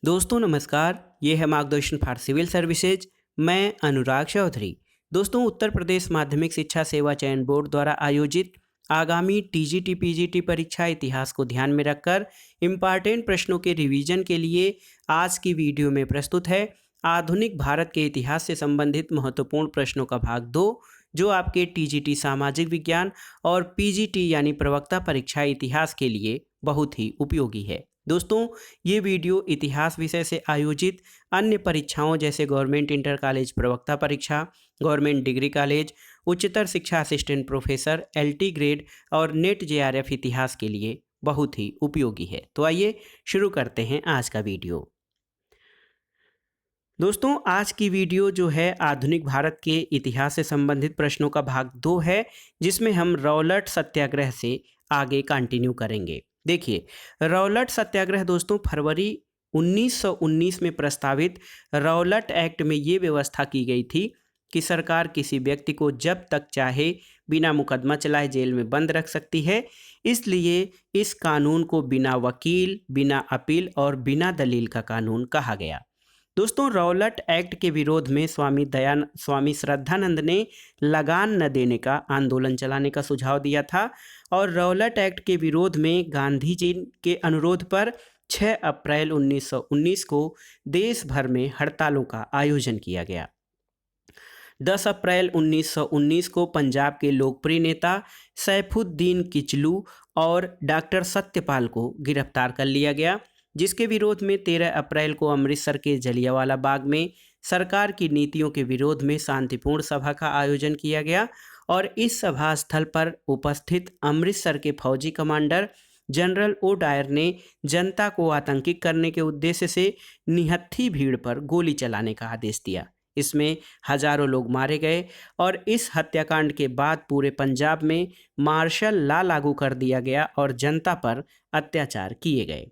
दोस्तों नमस्कार। ये है मार्गदर्शन फॉर सिविल सर्विसेज। मैं अनुराग चौधरी। दोस्तों उत्तर प्रदेश माध्यमिक शिक्षा सेवा चयन बोर्ड द्वारा आयोजित आगामी टीजीटी पीजीटी परीक्षा इतिहास को ध्यान में रखकर इम्पॉर्टेंट प्रश्नों के रिवीजन के लिए आज की वीडियो में प्रस्तुत है आधुनिक भारत के इतिहास से संबंधित महत्वपूर्ण प्रश्नों का भाग 2, जो आपके टीजीटी सामाजिक विज्ञान और पीजीटी यानी प्रवक्ता परीक्षा इतिहास के लिए बहुत ही उपयोगी है। दोस्तों ये वीडियो इतिहास विषय से आयोजित अन्य परीक्षाओं जैसे गवर्नमेंट इंटर कॉलेज प्रवक्ता परीक्षा, गवर्नमेंट डिग्री कॉलेज, उच्चतर शिक्षा असिस्टेंट प्रोफेसर एलटी ग्रेड और नेट जेआरएफ इतिहास के लिए बहुत ही उपयोगी है। तो आइए शुरू करते हैं आज का वीडियो। दोस्तों आज की वीडियो जो है आधुनिक भारत के इतिहास से संबंधित प्रश्नों का भाग 2 है, जिसमें हम रौलट सत्याग्रह से आगे कंटिन्यू करेंगे। देखिए, रौलट सत्याग्रह दोस्तों फरवरी 1919 में प्रस्तावित रौलट एक्ट में ये व्यवस्था की गई थी कि सरकार किसी व्यक्ति को जब तक चाहे बिना मुकदमा चलाए जेल में बंद रख सकती है। इसलिए इस कानून को बिना वकील, बिना अपील और बिना दलील का कानून कहा गया। दोस्तों रौलट एक्ट के विरोध में स्वामी श्रद्धानंद ने लगान न देने का आंदोलन चलाने का सुझाव दिया था और रौलट एक्ट के विरोध में गांधी जी के अनुरोध पर 6 अप्रैल 1919 को देश भर में हड़तालों का आयोजन किया गया। 10 अप्रैल 1919 को पंजाब के लोकप्रिय नेता सैफुद्दीन किचलू और डॉक्टर सत्यपाल को गिरफ्तार कर लिया गया, जिसके विरोध में 13 अप्रैल को अमृतसर के जलियांवाला बाग में सरकार की नीतियों के विरोध में शांतिपूर्ण सभा का आयोजन किया गया और इस सभा स्थल पर उपस्थित अमृतसर के फौजी कमांडर जनरल ओ डायर ने जनता को आतंकित करने के उद्देश्य से निहत्थी भीड़ पर गोली चलाने का आदेश दिया। इसमें हजारों लोग मारे गए और इस हत्याकांड के बाद पूरे पंजाब में मार्शल लॉ लागू कर दिया गया और जनता पर अत्याचार किए गए।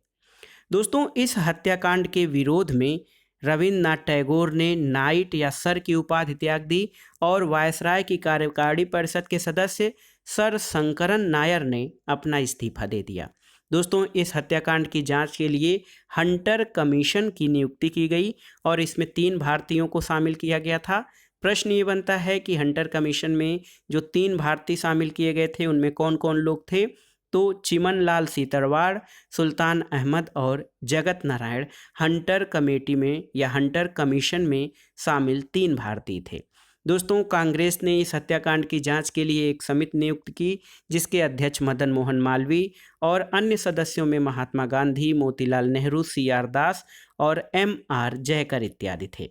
दोस्तों इस हत्याकांड के विरोध में रविन्द्रनाथ टैगोर ने नाइट या सर की उपाधि त्याग दी और वायसराय की कार्यकारी परिषद के सदस्य सर शंकरन नायर ने अपना इस्तीफा दे दिया। दोस्तों इस हत्याकांड की जांच के लिए हंटर कमीशन की नियुक्ति की गई और इसमें 3 भारतीयों को शामिल किया गया था। प्रश्न ये बनता है कि हंटर कमीशन में जो 3 भारतीय शामिल किए गए थे उनमें कौन कौन लोग थे। तो चिमन लाल सीतरवाड़, सुल्तान अहमद और जगत नारायण हंटर कमेटी में या हंटर कमीशन में शामिल 3 भारतीय थे। दोस्तों कांग्रेस ने इस हत्याकांड की जांच के लिए एक समिति नियुक्त की, जिसके अध्यक्ष मदन मोहन मालवीय और अन्य सदस्यों में महात्मा गांधी, मोतीलाल नेहरू, CR दास और MR जयकर इत्यादि थे।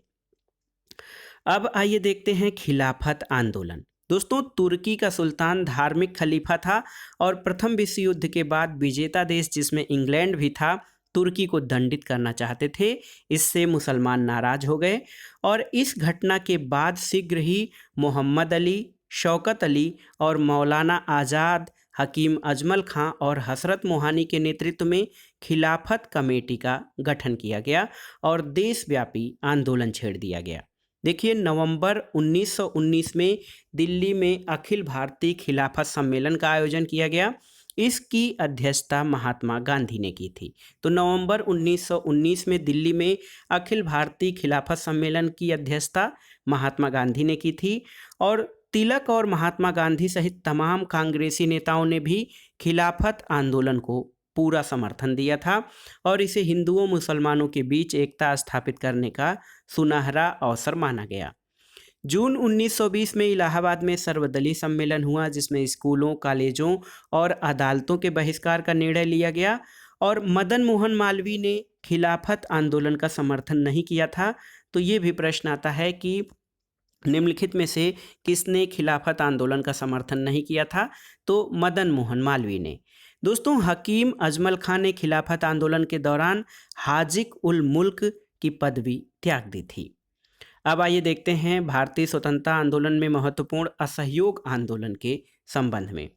अब आइए देखते हैं खिलाफत आंदोलन। दोस्तों तुर्की का सुल्तान धार्मिक खलीफा था और प्रथम विश्व युद्ध के बाद विजेता देश जिसमें इंग्लैंड भी था तुर्की को दंडित करना चाहते थे। इससे मुसलमान नाराज हो गए और इस घटना के बाद शीघ्र ही मोहम्मद अली, शौकत अली और मौलाना आज़ाद, हकीम अजमल खां और हसरत मोहानी के नेतृत्व में खिलाफत कमेटी का गठन किया गया और देशव्यापी आंदोलन छेड़ दिया गया। देखिए नवंबर 1919 में दिल्ली में अखिल भारतीय खिलाफत सम्मेलन का आयोजन किया गया। इसकी अध्यक्षता महात्मा गांधी ने की थी। तो नवंबर 1919 में दिल्ली में अखिल भारतीय खिलाफत सम्मेलन की अध्यक्षता महात्मा गांधी ने की थी और तिलक और महात्मा गांधी सहित तमाम कांग्रेसी नेताओं ने भी खिलाफत आंदोलन को पूरा समर्थन दिया था और इसे हिंदुओं मुसलमानों के बीच एकता स्थापित करने का सुनहरा अवसर माना गया। जून 1920 में इलाहाबाद में सर्वदलीय सम्मेलन हुआ, जिसमें स्कूलों, कॉलेजों और अदालतों के बहिष्कार का निर्णय लिया गया और मदन मोहन मालवीय ने खिलाफत आंदोलन का समर्थन नहीं किया था। तो ये भी प्रश्न आता है कि निम्नलिखित में से किसने खिलाफत आंदोलन का समर्थन नहीं किया था। तो मदन मोहन मालवीय ने। दोस्तों हकीम अजमल खां ने खिलाफत आंदोलन के दौरान हाजिक उल मुल्क की पदवी त्याग दी थी। अब आइए देखते हैं भारतीय स्वतंत्रता आंदोलन में महत्वपूर्ण असहयोग आंदोलन के संबंध में।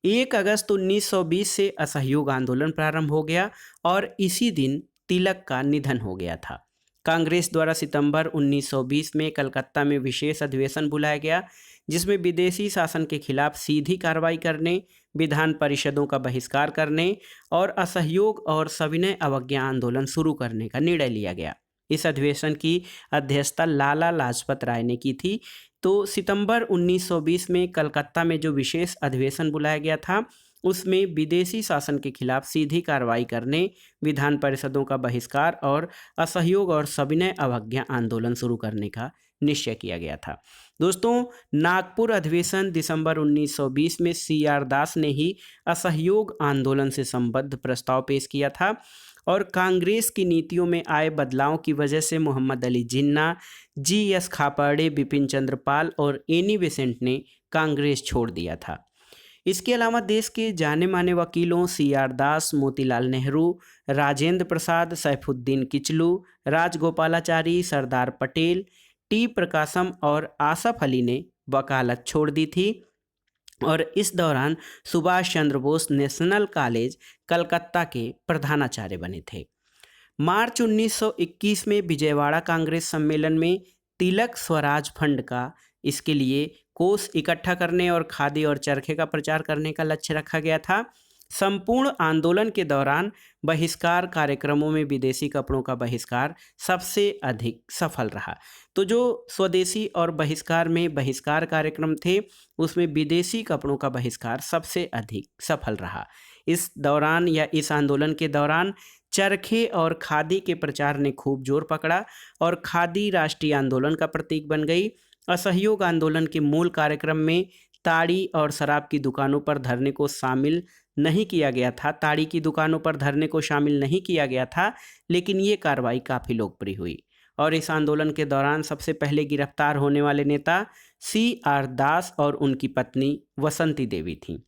1 अगस्त 1920 से असहयोग आंदोलन प्रारंभ हो गया और इसी दिन तिलक का निधन हो गया था। कांग्रेस द्वारा सितंबर 1920 में कलकत्ता में विशेष अधिवेशन बुलाया गया, जिसमें विदेशी शासन के खिलाफ सीधी कार्रवाई करने, विधान परिषदों का बहिष्कार करने और असहयोग और सविनय अवज्ञा आंदोलन शुरू करने का निर्णय लिया गया। इस अधिवेशन की अध्यक्षता लाला लाजपत राय ने की थी। तो सितंबर 1920 में कलकत्ता में जो विशेष अधिवेशन बुलाया गया था, उसमें विदेशी शासन के खिलाफ सीधी कार्रवाई करने, विधान परिषदों का बहिष्कार और असहयोग और सविनय अवज्ञा आंदोलन शुरू करने का निश्चय किया गया था। दोस्तों, नागपुर अधिवेशन दिसंबर 1920 में CR दास ने ही असहयोग आंदोलन से संबद्ध प्रस्ताव पेश किया था और कांग्रेस की नीतियों में आए बदलाव की वजह से मोहम्मद अली जिन्ना, GS खापर्डे, बिपिन चंद्र पाल और एनी बेसेंट ने कांग्रेस छोड़ दिया था। इसके अलावा देश के जाने माने वकीलों CR दास, मोतीलाल नेहरू, राजेंद्र प्रसाद, सैफुद्दीन किचलू, राजगोपालाचारी, सरदार पटेल, T प्रकाशम और आसफ अली ने वकालत छोड़ दी थी और इस दौरान सुभाष चंद्र बोस नेशनल कॉलेज कलकत्ता के प्रधानाचार्य बने थे। मार्च 1921 में विजयवाड़ा कांग्रेस सम्मेलन में तिलक स्वराज फंड का इसके लिए कोष इकट्ठा करने और खादी और चरखे का प्रचार करने का लक्ष्य रखा गया था। संपूर्ण आंदोलन के दौरान बहिष्कार कार्यक्रमों में विदेशी कपड़ों का बहिष्कार सबसे अधिक सफल रहा। तो जो स्वदेशी और बहिष्कार में बहिष्कार कार्यक्रम थे, उसमें विदेशी कपड़ों का बहिष्कार सबसे अधिक सफल रहा। इस दौरान या इस आंदोलन के दौरान चरखे और खादी के प्रचार ने खूब जोर पकड़ा और खादी राष्ट्रीय आंदोलन का प्रतीक बन गई। असहयोग आंदोलन के मूल कार्यक्रम में ताड़ी और शराब की दुकानों पर धरने को शामिल नहीं किया गया था। ताड़ी की दुकानों पर धरने को शामिल नहीं किया गया था, लेकिन ये कार्रवाई काफ़ी लोकप्रिय हुई और इस आंदोलन के दौरान सबसे पहले गिरफ्तार होने वाले नेता CR दास और उनकी पत्नी वसंती देवी थीं।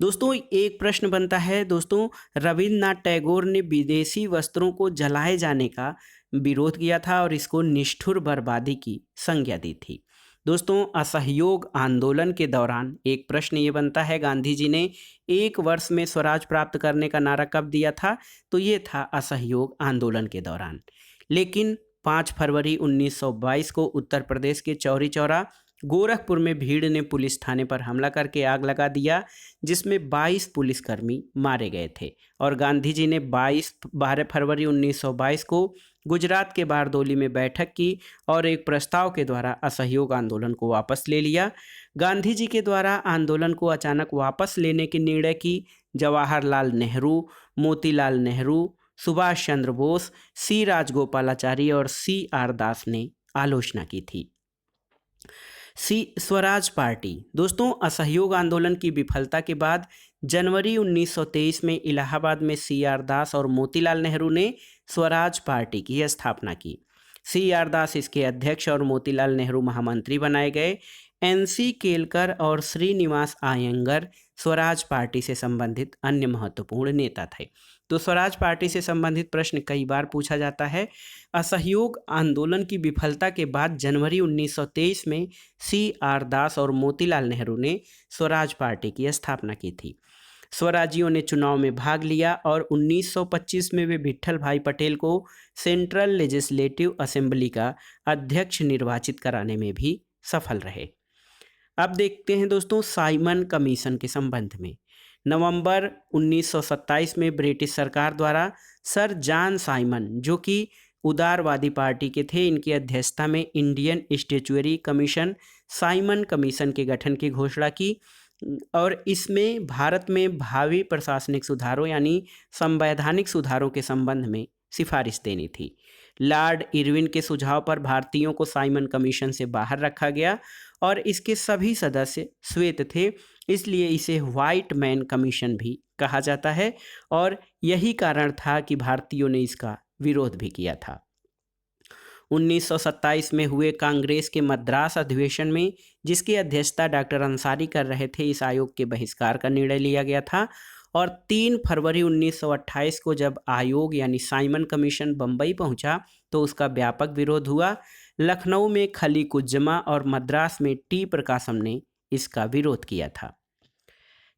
दोस्तों, एक प्रश्न बनता है दोस्तों, रविन्द्रनाथ टैगोर ने विदेशी वस्त्रों को जलाए जाने का विरोध किया था और इसको निष्ठुर बर्बादी की संज्ञा दी थी। दोस्तों, असहयोग आंदोलन के दौरान एक प्रश्न ये बनता है, गांधी जी ने 1 वर्ष में स्वराज प्राप्त करने का नारा कब दिया था? तो ये था असहयोग आंदोलन के दौरान। लेकिन 5 फरवरी 1922 को उत्तर प्रदेश के चौरी चौरा गोरखपुर में भीड़ ने पुलिस थाने पर हमला करके आग लगा दिया, जिसमें 22 पुलिसकर्मी मारे गए थे और गांधी जी ने 12 फरवरी 1922 को गुजरात के बारदोली में बैठक की और एक प्रस्ताव के द्वारा असहयोग आंदोलन को वापस ले लिया। गांधी जी के द्वारा आंदोलन को अचानक वापस लेने के निर्णय की जवाहरलाल नेहरू, मोतीलाल नेहरू, सुभाष चंद्र बोस, C राजगोपालाचारी और CR दास ने आलोचना की थी। स्वराज पार्टी। दोस्तों, असहयोग आंदोलन की विफलता के बाद जनवरी 1923 में इलाहाबाद में CR दास और मोतीलाल नेहरू ने स्वराज पार्टी की स्थापना की। CR दास इसके अध्यक्ष और मोतीलाल नेहरू महामंत्री बनाए गए। NC केलकर और श्रीनिवास आयंगर स्वराज पार्टी से संबंधित अन्य महत्वपूर्ण नेता थे। तो स्वराज पार्टी से संबंधित प्रश्न कई बार पूछा जाता है। असहयोग आंदोलन की विफलता के बाद जनवरी 1923 में CR दास और मोतीलाल नेहरू ने स्वराज पार्टी की स्थापना की थी। स्वराजियों ने चुनाव में भाग लिया और 1925 में वे विट्ठल भाई पटेल को सेंट्रल लेजिस्लेटिव असेंबली का अध्यक्ष निर्वाचित कराने में भी सफल रहे। अब देखते हैं दोस्तों साइमन कमीशन के संबंध में। नवंबर 1927 में ब्रिटिश सरकार द्वारा सर जॉन साइमन, जो कि उदारवादी पार्टी के थे, इनकी अध्यक्षता में Indian statutory commission Simon commission के गठन की घोषणा की और इसमें भारत में भावी प्रशासनिक सुधारों यानी संवैधानिक सुधारों के संबंध में सिफारिश देनी थी। लॉर्ड इरविन के सुझाव पर भारतीयों को साइमन कमीशन से बाहर रखा गया और इसके सभी सदस्य श्वेत थे, इसलिए इसे व्हाइट मैन कमीशन भी कहा जाता है और यही कारण था कि भारतीयों ने इसका विरोध भी किया था। 1927 में हुए कांग्रेस के मद्रास अधिवेशन में, जिसकी अध्यक्षता डॉक्टर अंसारी कर रहे थे, इस आयोग के बहिष्कार का निर्णय लिया गया था और 3 फरवरी 1928 को जब आयोग यानी साइमन कमीशन बम्बई पहुंचा तो उसका व्यापक विरोध हुआ। लखनऊ में खलीकुज्जमा और मद्रास में T प्रकाशम ने इसका विरोध किया था।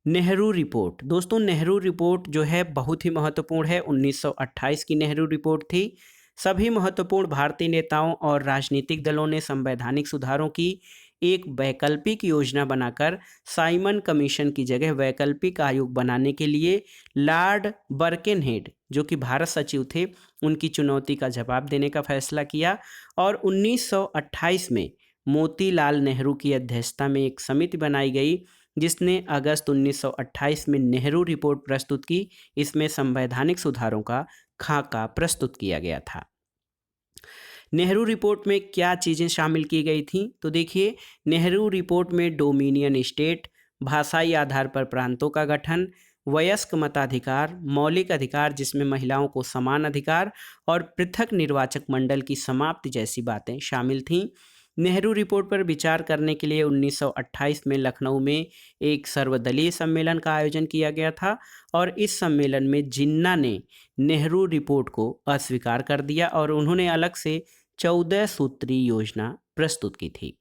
नेहरू रिपोर्ट। दोस्तों, नेहरू रिपोर्ट जो है बहुत ही महत्वपूर्ण है। 1928 की नेहरू रिपोर्ट थी। सभी महत्वपूर्ण भारतीय नेताओं और राजनीतिक दलों ने संवैधानिक सुधारों की एक वैकल्पिक योजना बनाकर साइमन कमीशन की जगह वैकल्पिक आयोग बनाने के लिए लॉर्ड बर्केनहेड, जो कि भारत सचिव थे, उनकी चुनौती का जवाब देने का फैसला किया। और 1928 में मोतीलाल नेहरू की अध्यक्षता में एक समिति बनाई गई जिसने अगस्त 1928 में नेहरू रिपोर्ट प्रस्तुत की। इसमें संवैधानिक सुधारों का खाका प्रस्तुत किया गया था। नेहरू रिपोर्ट में क्या चीज़ें शामिल की गई थी, तो देखिए, नेहरू रिपोर्ट में डोमिनियन स्टेट, भाषाई आधार पर प्रांतों का गठन, वयस्क मताधिकार, मौलिक अधिकार जिसमें महिलाओं को समान अधिकार और पृथक निर्वाचक मंडल की समाप्ति जैसी बातें शामिल थीं। नेहरू रिपोर्ट पर विचार करने के लिए 1928 में लखनऊ में एक सर्वदलीय सम्मेलन का आयोजन किया गया था और इस सम्मेलन में जिन्ना ने नेहरू रिपोर्ट को अस्वीकार कर दिया और उन्होंने अलग से 14 सूत्री योजना प्रस्तुत की थी।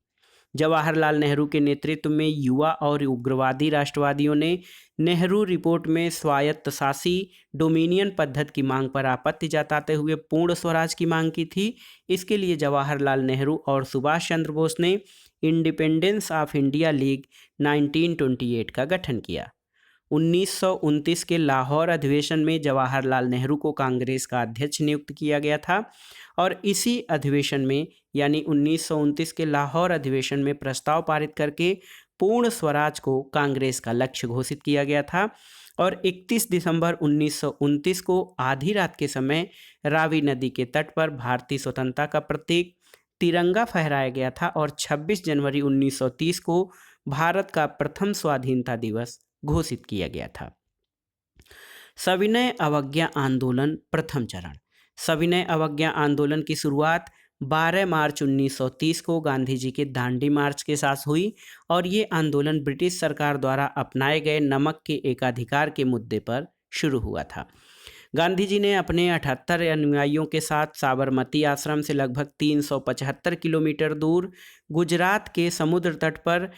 जवाहरलाल नेहरू के नेतृत्व में युवा और उग्रवादी राष्ट्रवादियों ने नेहरू रिपोर्ट में स्वायत्तशासी डोमिनियन पद्धति की मांग पर आपत्ति जताते हुए पूर्ण स्वराज की मांग की थी। इसके लिए जवाहरलाल नेहरू और सुभाष चंद्र बोस ने इंडिपेंडेंस ऑफ इंडिया लीग 1928 का गठन किया। 1929 के लाहौर अधिवेशन में जवाहरलाल नेहरू को कांग्रेस का अध्यक्ष नियुक्त किया गया था और इसी अधिवेशन में यानी 1929 के लाहौर अधिवेशन में प्रस्ताव पारित करके पूर्ण स्वराज को कांग्रेस का लक्ष्य घोषित किया गया था। और 31 दिसंबर 1929 को आधी रात के समय रावी नदी के तट पर भारतीय स्वतंत्रता का प्रतीक तिरंगा फहराया गया था और 26 जनवरी 1930 को भारत का प्रथम स्वाधीनता दिवस घोषित किया गया था। सविनय अवज्ञा आंदोलन प्रथम चरण। सविनय अवज्ञा आंदोलन की शुरुआत 12 मार्च 1930 को गांधी जी के दांडी मार्च के साथ हुई और ये आंदोलन ब्रिटिश सरकार द्वारा अपनाए गए नमक के एकाधिकार के मुद्दे पर शुरू हुआ था। गांधी जी ने अपने 78 अनुयायियों के साथ साबरमती आश्रम से लगभग 375 किलोमीटर दूर गुजरात के समुद्र तट पर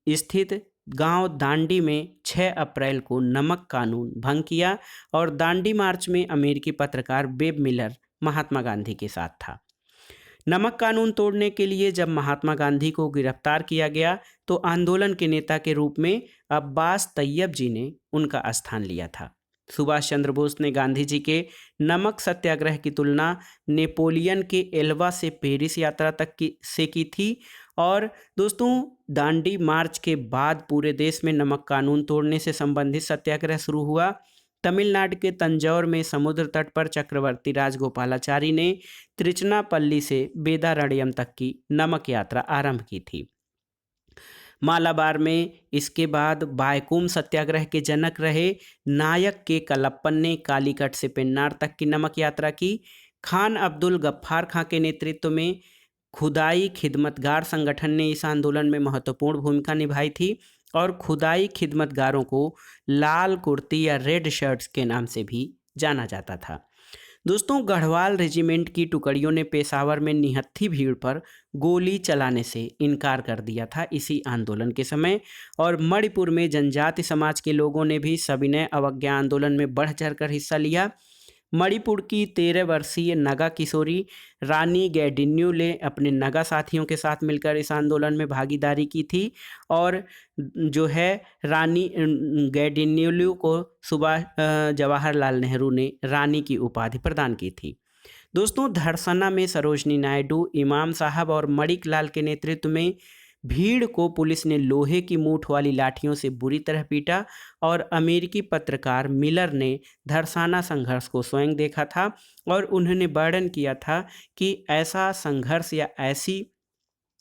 स्थित गांव दांडी में 6 अप्रैल को नमक कानून भंग किया और दांडी मार्च में अमेरिकी पत्रकार वेब मिलर महात्मा गांधी के साथ था। नमक कानून तोड़ने के लिए जब महात्मा गांधी को गिरफ्तार किया गया तो आंदोलन के नेता के रूप में अब्बास तैयब जी ने उनका स्थान लिया था। सुभाष चंद्र बोस ने गांधी जी के नमक सत्याग्रह की तुलना नेपोलियन के एल्वा से पेरिस यात्रा तक से की थी। और दोस्तों, दांडी मार्च के बाद पूरे देश में नमक कानून तोड़ने से संबंधित सत्याग्रह शुरू हुआ। तमिलनाडु के तंजौर में समुद्र तट पर चक्रवर्ती राजगोपालाचारी ने त्रिचनापल्ली से वेदारण्यम तक की नमक यात्रा आरंभ की थी। मालाबार में इसके बाद बायकुम सत्याग्रह के जनक रहे नायक के कलप्पन ने कालीकट से पेन्नार तक की नमक यात्रा की। खान अब्दुल गफ्फार खां के नेतृत्व में खुदाई खिदमतगार संगठन ने इस आंदोलन में महत्वपूर्ण भूमिका निभाई थी और खुदाई खिदमतगारों को लाल कुर्ती या रेड शर्ट्स के नाम से भी जाना जाता था। दोस्तों, गढ़वाल रेजिमेंट की टुकड़ियों ने पेशावर में निहत्थी भीड़ पर गोली चलाने से इनकार कर दिया था इसी आंदोलन के समय। और मणिपुर में जनजाति समाज के लोगों ने भी सविनय अवज्ञा आंदोलन में बढ़ चढ़कर हिस्सा लिया। मणिपुर की 13 वर्षीय नगा किशोरी रानी गैडिन्यू ने अपने नगा साथियों के साथ मिलकर इस आंदोलन में भागीदारी की थी और जो है रानी गैडिन्यू को जवाहरलाल नेहरू ने रानी की उपाधि प्रदान की थी। दोस्तों, धड़सना में सरोजनी नायडू, इमाम साहब और मणिक लाल के नेतृत्व में भीड़ को पुलिस ने लोहे की मूठ वाली लाठियों से बुरी तरह पीटा और अमेरिकी पत्रकार मिलर ने धड़साना संघर्ष को स्वयं देखा था और उन्होंने वर्णन किया था कि ऐसा संघर्ष या ऐसी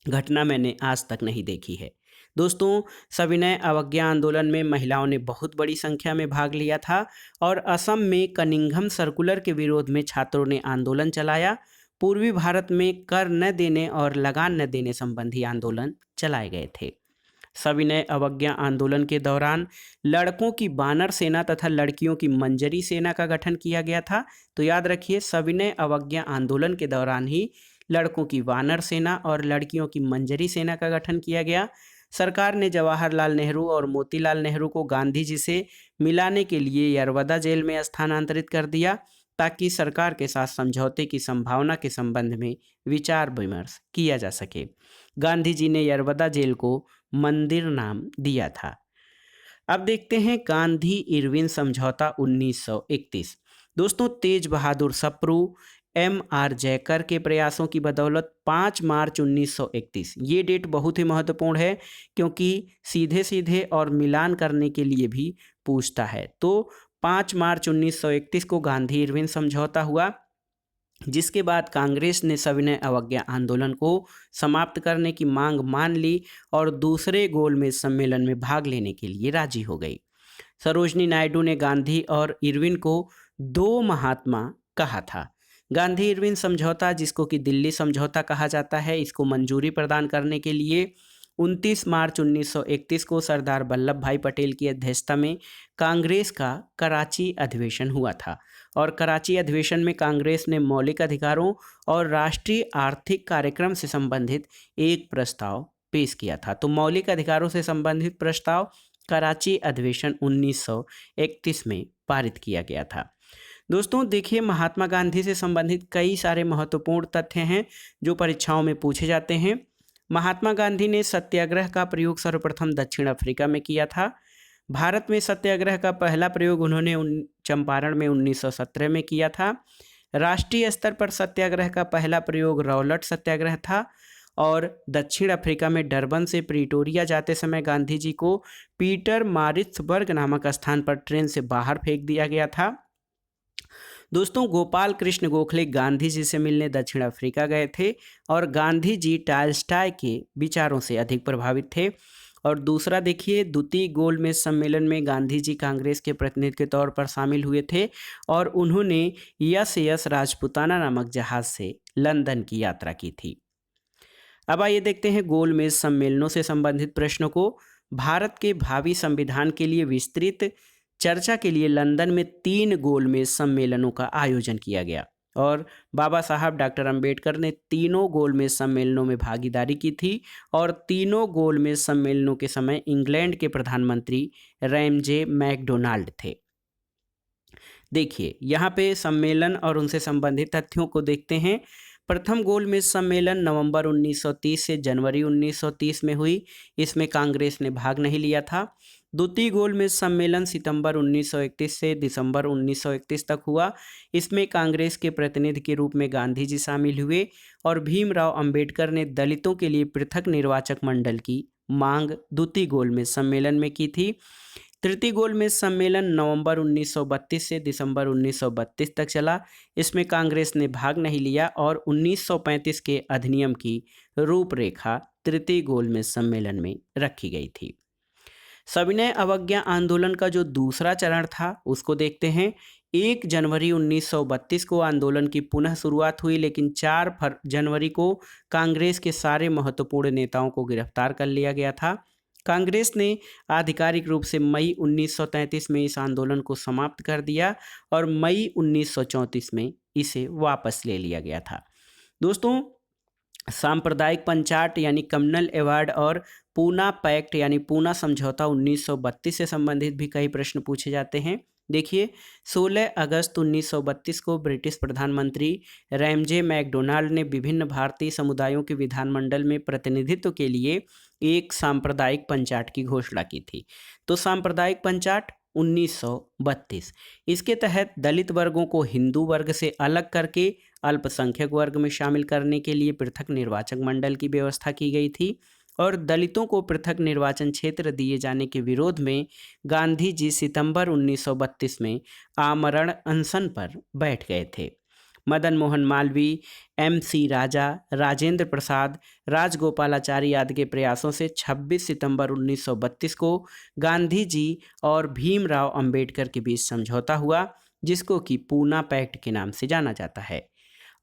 घटना मैंने आज तक नहीं देखी है। दोस्तों, सविनय अवज्ञा आंदोलन में महिलाओं ने बहुत बड़ी संख्या में भाग लिया था और असम में कनिंघम सर्कुलर के विरोध में छात्रों ने आंदोलन चलाया। पूर्वी भारत में कर न देने और लगान न देने संबंधी आंदोलन चलाए गए थे। सविनय अवज्ञा आंदोलन के दौरान लड़कों की बानर सेना तथा लड़कियों की मंजरी सेना का गठन किया गया था। तो याद रखिए, सविनय अवज्ञा आंदोलन के दौरान ही लड़कों की वानर सेना और लड़कियों की मंजरी सेना का गठन किया गया। सरकार ने जवाहरलाल नेहरू और मोतीलाल नेहरू को गांधी जी से मिलाने के लिए यरवदा जेल में स्थानांतरित कर दिया। ताकि सरकार के साथ समझौते की संभावना के संबंध में विचार विमर्श किया जा सके। गांधी जी ने यरवदा जेल को मंदिर नाम दिया था। अब देखते हैं गांधी इरविन समझौता 1931। दोस्तों, तेज बहादुर सप्रू, M.R. जयकर के प्रयासों की बदौलत 5 मार्च 1931, ये डेट बहुत ही महत्वपूर्ण है क्योंकि सीधे सीधे और मिलान करने के लिए भी पूछता है। तो 5 मार्च 1931 को गांधी इरविन समझौता हुआ, जिसके बाद कांग्रेस ने सविनय अवज्ञा आंदोलन को समाप्त करने की मांग मान ली और दूसरे गोलमेज सम्मेलन में भाग लेने के लिए राजी हो गई। सरोजनी नायडू ने गांधी और इरविन को दो महात्मा कहा था। गांधी इरविन समझौता, जिसको कि दिल्ली समझौता कहा जाता है, इसको मंजूरी प्रदान करने के लिए 29 मार्च 1931 को सरदार वल्लभ भाई पटेल की अध्यक्षता में कांग्रेस का कराची अधिवेशन हुआ था और कराची अधिवेशन में कांग्रेस ने मौलिक अधिकारों और राष्ट्रीय आर्थिक कार्यक्रम से संबंधित एक प्रस्ताव पेश किया था। तो मौलिक अधिकारों से संबंधित प्रस्ताव कराची अधिवेशन 1931 में पारित किया गया था। दोस्तों देखिए, महात्मा गांधी से संबंधित कई सारे महत्वपूर्ण तथ्य हैं जो परीक्षाओं में पूछे जाते हैं। महात्मा गांधी ने सत्याग्रह का प्रयोग सर्वप्रथम दक्षिण अफ्रीका में किया था। भारत में सत्याग्रह का पहला प्रयोग उन्होंने चंपारण में 1917 में किया था। राष्ट्रीय स्तर पर सत्याग्रह का पहला प्रयोग रौलट सत्याग्रह था और दक्षिण अफ्रीका में डरबन से प्रीटोरिया जाते समय गांधी जी को पीटर मारित्सबर्ग नामक स्थान पर ट्रेन से बाहर फेंक दिया गया था। दोस्तों, गोपाल कृष्ण गोखले गांधी जी से मिलने दक्षिण अफ्रीका गए थे और गांधी जी टॉलस्टॉय के विचारों से अधिक प्रभावित थे। और दूसरा देखिए, द्वितीय गोलमेज सम्मेलन में गांधी जी कांग्रेस के प्रतिनिधि के तौर पर शामिल हुए थे और उन्होंने यस राजपुताना नामक जहाज से लंदन की यात्रा की थी। अब आइए देखते हैं गोलमेज सम्मेलनों से संबंधित प्रश्नों को। भारत के भावी संविधान के लिए विस्तृत चर्चा के लिए लंदन में 3 गोलमेज सम्मेलनों का आयोजन किया गया और बाबा साहब डॉक्टर अंबेडकर ने तीनों गोलमेज सम्मेलनों में भागीदारी की थी और तीनों गोलमेज सम्मेलनों के समय इंग्लैंड के प्रधानमंत्री रैमजे मैकडोनाल्ड थे। देखिए, यहाँ पे सम्मेलन और उनसे संबंधित तथ्यों को देखते हैं। प्रथम गोलमेज सम्मेलन नवंबर 1930 से जनवरी 1930 में हुई, इसमें कांग्रेस ने भाग नहीं लिया था। द्वितीय गोलमेज सम्मेलन सितंबर 1931 से दिसंबर 1931 तक हुआ, इसमें कांग्रेस के प्रतिनिधि के रूप में गांधी जी शामिल हुए और भीमराव अंबेडकर ने दलितों के लिए पृथक निर्वाचक मंडल की मांग द्वितीय गोलमेज सम्मेलन में की थी। तृतीय गोलमेज सम्मेलन नवंबर 1932 से दिसंबर 1932 तक चला, इसमें कांग्रेस ने भाग नहीं लिया और 1935 के अधिनियम की रूपरेखा तृतीय गोलमेज सम्मेलन में रखी गई थी। सविनय अवज्ञा आंदोलन का जो दूसरा चरण था उसको देखते हैं। 1 जनवरी 1932 को आंदोलन की पुनः शुरुआत हुई, लेकिन 4 जनवरी को कांग्रेस के सारे महत्वपूर्ण नेताओं को गिरफ्तार कर लिया गया था। कांग्रेस ने आधिकारिक रूप से मई 1933 में इस आंदोलन को समाप्त कर दिया और मई 1934 में इसे वापस ले लिया गया था। दोस्तों, सांप्रदायिक पंचाट यानी कम्युनल अवार्ड और पूना पैक्ट यानी पूना समझौता 1932 से संबंधित भी कई प्रश्न पूछे जाते हैं। देखिए, 16 अगस्त 1932 को ब्रिटिश प्रधानमंत्री रैमजे मैकडोनाल्ड ने विभिन्न भारतीय समुदायों के विधानमंडल में प्रतिनिधित्व के लिए एक सांप्रदायिक पंचाट की घोषणा की थी। तो सांप्रदायिक पंचाट 1932, इसके तहत दलित वर्गों को हिंदू वर्ग से अलग करके अल्पसंख्यक वर्ग में शामिल करने के लिए पृथक निर्वाचक मंडल की व्यवस्था की गई थी और दलितों को पृथक निर्वाचन क्षेत्र दिए जाने के विरोध में गांधी जी सितंबर 1932 में आमरण अनशन पर बैठ गए थे। मदन मोहन मालवीय, MC राजा, राजेंद्र प्रसाद, राजगोपालाचारी आदि के प्रयासों से 26 सितंबर 1932 को गांधी जी और भीमराव अंबेडकर के बीच समझौता हुआ, जिसको कि पूना पैक्ट के नाम से जाना जाता है।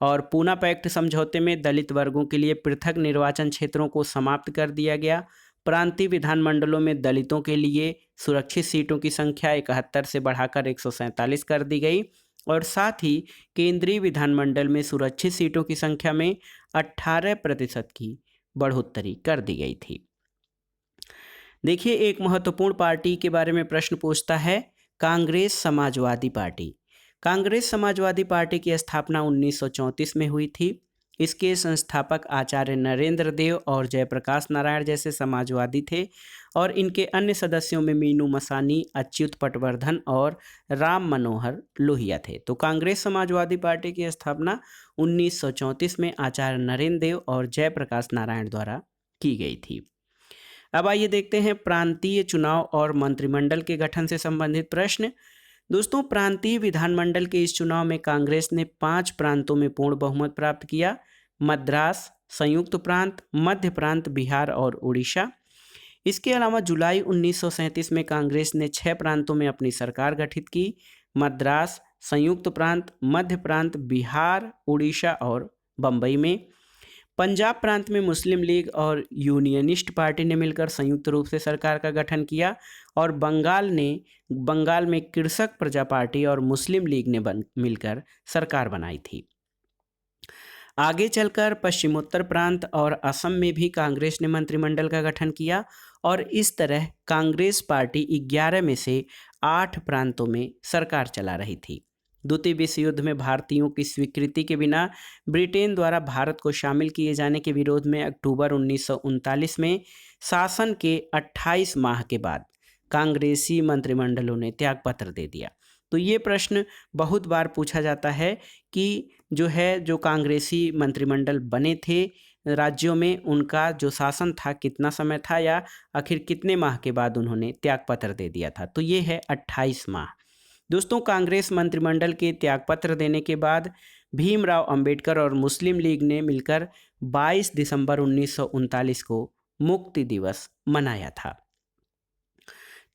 और पूना पैक्ट समझौते में दलित वर्गों के लिए पृथक निर्वाचन क्षेत्रों को समाप्त कर दिया गया। प्रांतीय विधानमंडलों में दलितों के लिए सुरक्षित सीटों की संख्या 71 से बढ़ाकर 147 कर दी गई और साथ ही केंद्रीय विधानमंडल में सुरक्षित सीटों की संख्या में 18% की बढ़ोतरी कर दी गई थी। देखिए, एक महत्वपूर्ण पार्टी के बारे में प्रश्न पूछता है, कांग्रेस समाजवादी पार्टी। कांग्रेस समाजवादी पार्टी की स्थापना 1934 में हुई थी। इसके संस्थापक आचार्य नरेंद्र देव और जयप्रकाश नारायण जैसे समाजवादी थे और इनके अन्य सदस्यों में मीनू मसानी, अच्युत पटवर्धन और राम मनोहर लोहिया थे। तो कांग्रेस समाजवादी पार्टी की स्थापना 1934 में आचार्य नरेंद्र देव और जयप्रकाश नारायण द्वारा की गई थी। अब आइए देखते हैं प्रांतीय चुनाव और मंत्रिमंडल के गठन से संबंधित प्रश्न। दोस्तों, प्रांतीय विधानमंडल के इस चुनाव में कांग्रेस ने 5 प्रांतों में पूर्ण बहुमत प्राप्त किया। मद्रास, संयुक्त प्रांत, मध्य प्रांत, बिहार और उड़ीसा। इसके अलावा जुलाई 1937 में कांग्रेस ने 6 प्रांतों में अपनी सरकार गठित की। मद्रास, संयुक्त प्रांत, मध्य प्रांत, बिहार, उड़ीसा और बम्बई में। पंजाब प्रांत में मुस्लिम लीग और यूनियनिस्ट पार्टी ने मिलकर संयुक्त रूप से सरकार का गठन किया और बंगाल में कृषक प्रजा पार्टी और मुस्लिम लीग ने मिलकर सरकार बनाई थी। आगे चलकर पश्चिमोत्तर प्रांत और असम में भी कांग्रेस ने मंत्रिमंडल का गठन किया और इस तरह कांग्रेस पार्टी 11 में से 8 प्रांतों में सरकार चला रही थी। द्वितीय विश्व युद्ध में भारतीयों की स्वीकृति के बिना ब्रिटेन द्वारा भारत को शामिल किए जाने के विरोध में अक्टूबर 1939 में शासन के 28 माह के बाद कांग्रेसी मंत्रिमंडलों ने त्यागपत्र दे दिया। तो ये प्रश्न बहुत बार पूछा जाता है कि जो कांग्रेसी मंत्रिमंडल बने थे राज्यों में, उनका जो शासन था कितना समय था या आखिर कितने माह के बाद उन्होंने त्यागपत्र दे दिया था। तो ये है 28 माह। दोस्तों, कांग्रेस मंत्रिमंडल के त्यागपत्र देने के बाद भीमराव अंबेडकर और मुस्लिम लीग ने मिलकर 22 दिसंबर 1939 को मुक्ति दिवस मनाया था।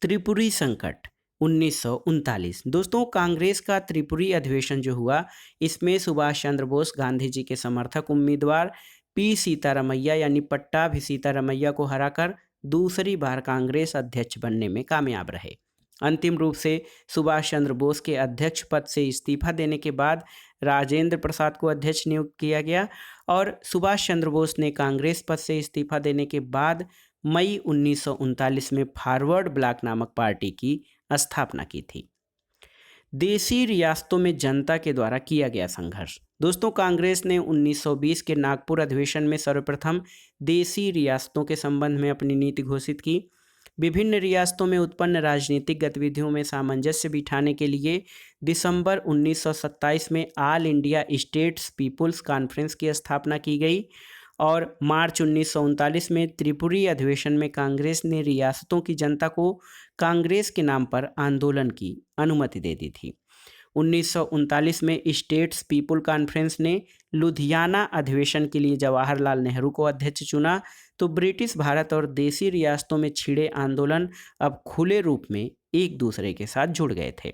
त्रिपुरी संकट 1939। दोस्तों, कांग्रेस का त्रिपुरी अधिवेशन जो हुआ, इसमें सुभाष चंद्र बोस गांधी जी के समर्थक उम्मीदवार पी सीतारमैया यानी पट्टाभी सीतारमैया को हराकर दूसरी बार कांग्रेस अध्यक्ष बनने में कामयाब रहे। अंतिम रूप से सुभाष चंद्र बोस के अध्यक्ष पद से इस्तीफा देने के बाद राजेंद्र प्रसाद को अध्यक्ष नियुक्त किया गया और सुभाष चंद्र बोस ने कांग्रेस पद से इस्तीफा देने के बाद मई 1939 में फॉरवर्ड ब्लॉक नामक पार्टी की स्थापना की थी। देशी रियासतों में जनता के द्वारा किया गया संघर्ष। दोस्तों, कांग्रेस ने 1920 के नागपुर अधिवेशन में सर्वप्रथम देशी रियासतों के संबंध में अपनी नीति घोषित की। विभिन्न रियासतों में उत्पन्न राजनीतिक गतिविधियों में सामंजस्य बिठाने के लिए दिसंबर 1927 में All India States People's Conference की स्थापना की गई और मार्च 1939 में त्रिपुरी अधिवेशन में कांग्रेस ने रियासतों की जनता को कांग्रेस के नाम पर आंदोलन की अनुमति दे दी थी। 1939 में स्टेट्स पीपुल कॉन्फ्रेंस ने लुधियाना अधिवेशन के लिए जवाहरलाल नेहरू को अध्यक्ष चुना। तो ब्रिटिश भारत और देशी रियासतों में छिड़े आंदोलन अब खुले रूप में एक दूसरे के साथ जुड़ गए थे।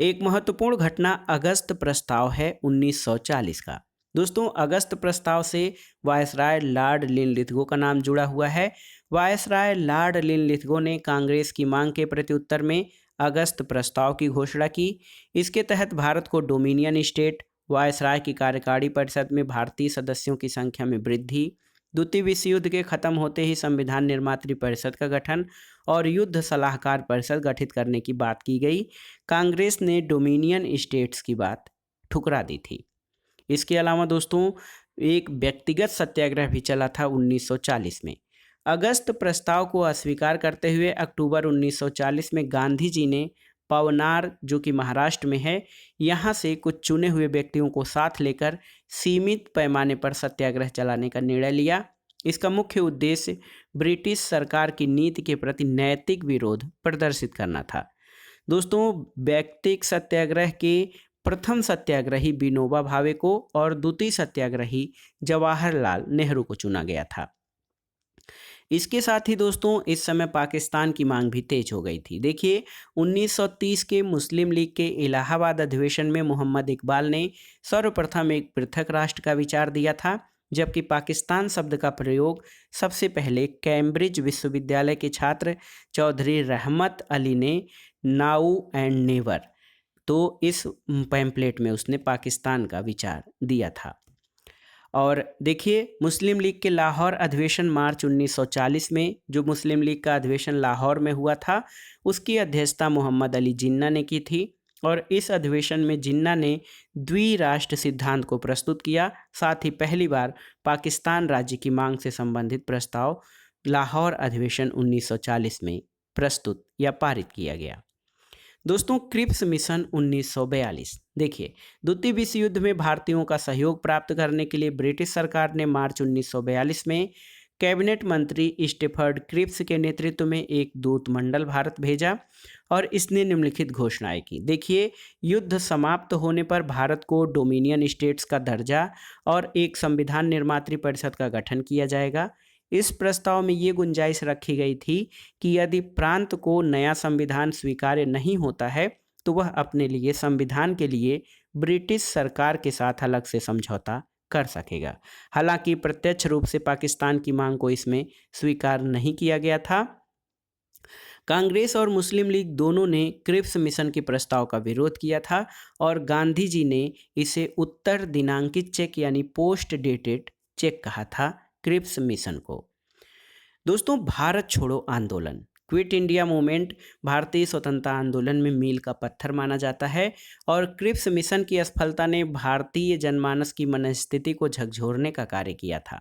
एक महत्वपूर्ण घटना अगस्त प्रस्ताव है 1940 का। दोस्तों, अगस्त प्रस्ताव से वायसराय लॉर्ड लिनलिथगो का नाम जुड़ा हुआ है। वायसराय लॉर्ड लिनलिथगो ने कांग्रेस की मांग के प्रत्युत्तर में अगस्त प्रस्ताव की घोषणा की। इसके तहत भारत को डोमिनियन स्टेट, वायसराय की कार्यकारी परिषद में भारतीय सदस्यों की संख्या में वृद्धि, द्वितीय विश्व युद्ध के खत्म होते ही संविधान निर्मात्री परिषद का गठन और युद्ध सलाहकार परिषद गठित करने की बात की गई। कांग्रेस ने डोमिनियन स्टेट्स की बात ठुकरा दी थी। इसके अलावा दोस्तों, एक व्यक्तिगत सत्याग्रह भी चला था 1940 में। अगस्त प्रस्ताव को अस्वीकार करते हुए अक्टूबर 1940 में गांधी जी ने पवनार, जो कि महाराष्ट्र में है, यहाँ से कुछ चुने हुए व्यक्तियों को साथ लेकर सीमित पैमाने पर सत्याग्रह चलाने का निर्णय लिया। इसका मुख्य उद्देश्य ब्रिटिश सरकार की नीति के प्रति नैतिक विरोध प्रदर्शित करना था। दोस्तों, व्यक्तिगत सत्याग्रह के प्रथम सत्याग्रही विनोबा भावे को और द्वितीय सत्याग्रही जवाहरलाल नेहरू को चुना गया था। इसके साथ ही दोस्तों, इस समय पाकिस्तान की मांग भी तेज हो गई थी। देखिए, 1930 के मुस्लिम लीग के इलाहाबाद अधिवेशन में मोहम्मद इकबाल ने सर्वप्रथम एक पृथक राष्ट्र का विचार दिया था, जबकि पाकिस्तान शब्द का प्रयोग सबसे पहले कैम्ब्रिज विश्वविद्यालय के छात्र चौधरी रहमत अली ने नाउ एंड नेवर, तो इस पैम्पलेट में उसने पाकिस्तान का विचार दिया था। और देखिए, मुस्लिम लीग के लाहौर अधिवेशन मार्च 1940 में, जो मुस्लिम लीग का अधिवेशन लाहौर में हुआ था, उसकी अध्यक्षता मोहम्मद अली जिन्ना ने की थी। और इस अधिवेशन में जिन्ना ने द्विराष्ट्र सिद्धांत को प्रस्तुत किया। साथ ही पहली बार पाकिस्तान राज्य की मांग से संबंधित प्रस्ताव लाहौर अधिवेशन 1940 में प्रस्तुत या पारित किया गया। दोस्तों, क्रिप्स मिशन 1942। देखिए, द्वितीय विश्व युद्ध में भारतीयों का सहयोग प्राप्त करने के लिए ब्रिटिश सरकार ने मार्च 1942 में कैबिनेट मंत्री स्टेफर्ड क्रिप्स के नेतृत्व में एक दूत मंडल भारत भेजा और इसने निम्नलिखित घोषणाएं की। देखिए, युद्ध समाप्त होने पर भारत को डोमिनियन स्टेट्स का दर्जा और एक संविधान निर्मात्री परिषद का गठन किया जाएगा। इस प्रस्ताव में ये गुंजाइश रखी गई थी कि यदि प्रांत को नया संविधान स्वीकार्य नहीं होता है तो वह अपने लिए संविधान के लिए ब्रिटिश सरकार के साथ अलग से समझौता कर सकेगा। हालांकि प्रत्यक्ष रूप से पाकिस्तान की मांग को इसमें स्वीकार नहीं किया गया था। कांग्रेस और मुस्लिम लीग दोनों ने क्रिप्स मिशन के प्रस्ताव का विरोध किया था और गांधी जी ने इसे उत्तर दिनांकित चेक यानी पोस्ट डेटेड चेक कहा था क्रिप्स मिशन को। दोस्तों, भारत छोड़ो आंदोलन, क्विट इंडिया मूवमेंट भारतीय स्वतंत्रता आंदोलन में मील का पत्थर माना जाता है और क्रिप्स मिशन की असफलता ने भारतीय जनमानस की मनस्थिति को झकझोरने का कार्य किया था।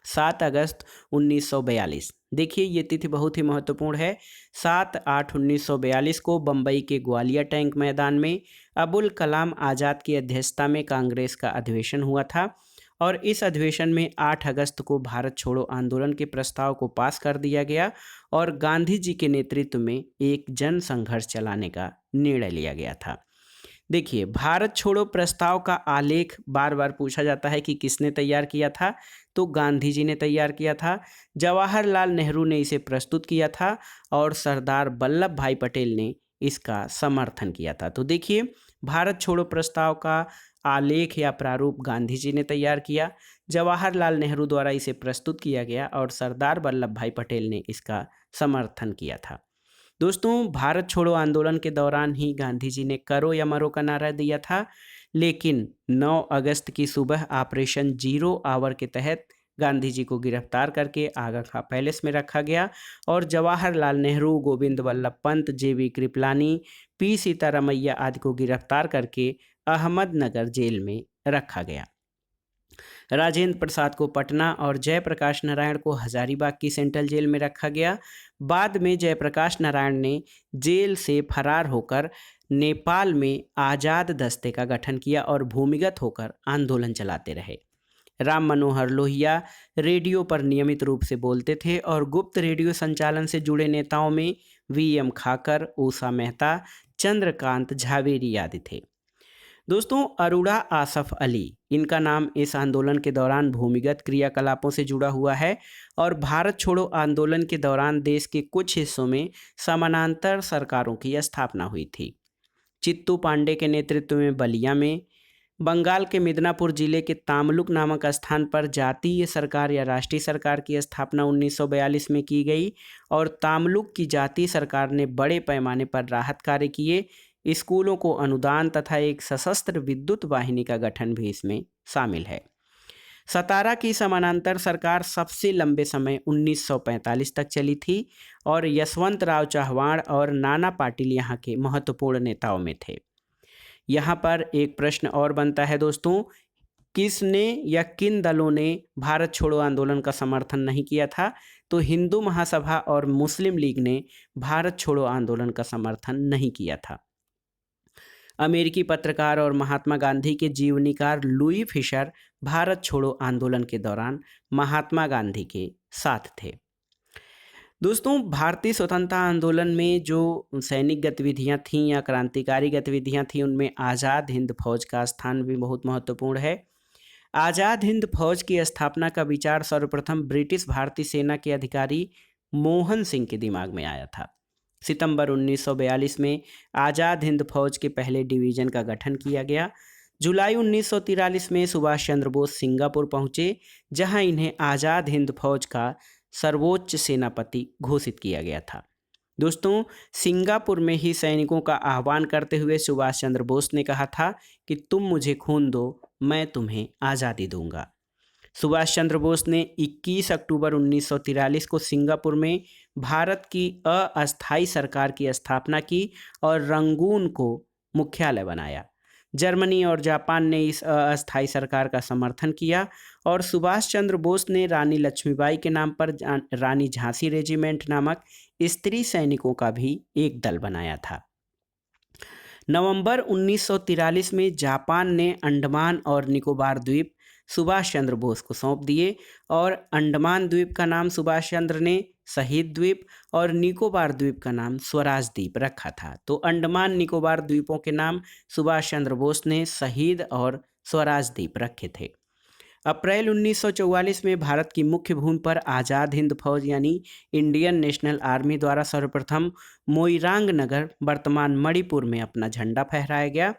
7 अगस्त 1942, देखिए ये तिथि बहुत ही महत्वपूर्ण है। 7/8/1942 को बम्बई के ग्वालियर टैंक मैदान में अबुल कलाम आज़ाद की अध्यक्षता में कांग्रेस का अधिवेशन हुआ था और इस अधिवेशन में 8 अगस्त को भारत छोड़ो आंदोलन के प्रस्ताव को पास कर दिया गया और गांधी जी के नेतृत्व में एक जन संघर्ष चलाने का निर्णय लिया गया था। देखिए, भारत छोड़ो प्रस्ताव का आलेख बार बार पूछा जाता है कि किसने तैयार किया था, तो गांधी जी ने तैयार किया था। जवाहरलाल नेहरू ने इसे प्रस्तुत किया था और सरदार वल्लभ भाई पटेल ने इसका समर्थन किया था। तो देखिए, भारत छोड़ो प्रस्ताव का आलेख या प्रारूप गांधी जी ने तैयार किया, जवाहरलाल नेहरू द्वारा इसे प्रस्तुत किया गया और सरदार वल्लभ भाई पटेल ने इसका समर्थन किया था। दोस्तों, भारत छोड़ो आंदोलन के दौरान ही गांधी जी ने करो या मरो का नारा दिया था, लेकिन 9 अगस्त की सुबह ऑपरेशन जीरो आवर के तहत गांधी जी को गिरफ्तार करके आगा खां पैलेस में रखा गया और जवाहरलाल नेहरू, गोविंद वल्लभ पंत, जेबी कृपलानी, पी सीतारमैया आदि को गिरफ्तार करके अहमदनगर जेल में रखा गया। राजेंद्र प्रसाद को पटना और जयप्रकाश नारायण को हजारीबाग की सेंट्रल जेल में रखा गया। बाद में जयप्रकाश नारायण ने जेल से फरार होकर नेपाल में आज़ाद दस्ते का गठन किया और भूमिगत होकर आंदोलन चलाते रहे। राम मनोहर लोहिया रेडियो पर नियमित रूप से बोलते थे और गुप्त रेडियो संचालन से जुड़े नेताओं में वीएम खाकर, उषा मेहता, चंद्रकांत झावेरी आदि थे। दोस्तों, अरोड़ा आसफ अली, इनका नाम इस आंदोलन के दौरान भूमिगत क्रियाकलापों से जुड़ा हुआ है और भारत छोड़ो आंदोलन के दौरान देश के कुछ हिस्सों में समानांतर सरकारों की स्थापना हुई थी। चित्तू पांडे के नेतृत्व में बलिया में, बंगाल के मिदनापुर जिले के तामलुक नामक स्थान पर जातीय सरकार या राष्ट्रीय सरकार की स्थापना 1942 में की गई और तामलुक की जातीय सरकार ने बड़े पैमाने पर राहत कार्य किए। स्कूलों को अनुदान तथा एक सशस्त्र विद्युत वाहिनी का गठन भी इसमें शामिल है। सतारा की समानांतर सरकार सबसे लंबे समय 1945 तक चली थी और यशवंत राव चव्हाण और नाना पाटिल यहाँ के महत्वपूर्ण नेताओं में थे। यहाँ पर एक प्रश्न और बनता है दोस्तों, किसने या किन दलों ने भारत छोड़ो आंदोलन का समर्थन नहीं किया था? तो हिंदू महासभा और मुस्लिम लीग ने भारत छोड़ो आंदोलन का समर्थन नहीं किया था। अमेरिकी पत्रकार और महात्मा गांधी के जीवनीकार लुई फिशर भारत छोड़ो आंदोलन के दौरान महात्मा गांधी के साथ थे। दोस्तों, भारतीय स्वतंत्रता आंदोलन में जो सैनिक गतिविधियां थीं या क्रांतिकारी गतिविधियां थीं, उनमें आज़ाद हिंद फौज का स्थान भी बहुत महत्वपूर्ण है। आज़ाद हिंद फौज की स्थापना का विचार सर्वप्रथम ब्रिटिश भारतीय सेना के अधिकारी मोहन सिंह के दिमाग में आया था। सितंबर 1942 में आज़ाद हिंद फौज के पहले डिवीज़न का गठन किया गया। जुलाई 1943 में सुभाष चंद्र बोस सिंगापुर पहुंचे, जहां इन्हें आज़ाद हिंद फौज का सर्वोच्च सेनापति घोषित किया गया था। दोस्तों, सिंगापुर में ही सैनिकों का आह्वान करते हुए सुभाष चंद्र बोस ने कहा था कि तुम मुझे खून दो, मैं तुम्हें आज़ादी दूंगा। सुभाष चंद्र बोस ने 21 अक्टूबर 1943 को सिंगापुर में भारत की अस्थायी सरकार की स्थापना की और रंगून को मुख्यालय बनाया। जर्मनी और जापान ने इस अस्थायी सरकार का समर्थन किया और सुभाष चंद्र बोस ने रानी लक्ष्मीबाई के नाम पर रानी झांसी रेजिमेंट नामक स्त्री सैनिकों का भी एक दल बनाया था। नवंबर 1943 में जापान ने अंडमान और निकोबार द्वीप सुभाष चंद्र बोस को सौंप दिए और अंडमान द्वीप का नाम सुभाष चंद्र ने शहीद द्वीप और निकोबार द्वीप का नाम स्वराज द्वीप रखा था। तो अंडमान निकोबार द्वीपों के नाम सुभाष चंद्र बोस ने शहीद और स्वराज द्वीप रखे थे। अप्रैल 1944 में भारत की मुख्य भूमि पर आज़ाद हिंद फौज यानी इंडियन नेशनल आर्मी द्वारा सर्वप्रथम मोइरांग नगर वर्तमान मणिपुर में अपना झंडा फहराया गया।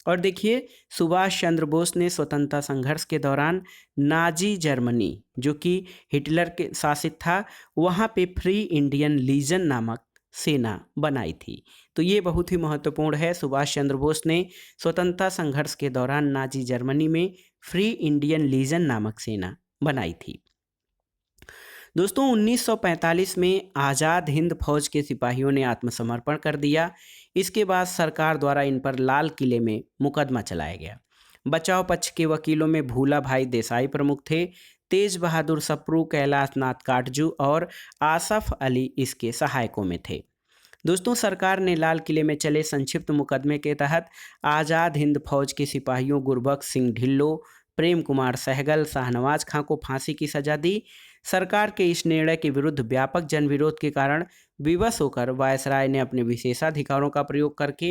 और देखिए, सुभाष चंद्र बोस ने स्वतंत्रता संघर्ष के दौरान नाजी जर्मनी, जो कि हिटलर के शासित था, वहाँ पे फ्री इंडियन लीजन नामक सेना बनाई थी। तो ये बहुत ही महत्वपूर्ण है। सुभाष चंद्र बोस ने स्वतंत्रता संघर्ष के दौरान नाजी जर्मनी में फ्री इंडियन लीजन नामक सेना बनाई थी। दोस्तों, 1945 में आज़ाद हिंद फौज के सिपाहियों ने आत्मसमर्पण कर दिया। इसके बाद सरकार द्वारा इन पर लाल किले में मुकदमा चलाया गया। बचाव पक्ष के वकीलों में भूला भाई देसाई प्रमुख थे। तेज बहादुर सप्रू, कैलाश नाथ काटजू और आसफ अली इसके सहायकों में थे। दोस्तों, सरकार ने लाल किले में चले संक्षिप्त मुकदमे के तहत आज़ाद हिंद फौज के सिपाहियों गुरबख्श सिंह ढिल्लो, प्रेम कुमार सहगल, शाहनवाज खां को फांसी की सजा दी। सरकार के इस निर्णय के विरुद्ध व्यापक जनविरोध के कारण विवश होकर वायसराय ने अपने विशेषाधिकारों का प्रयोग करके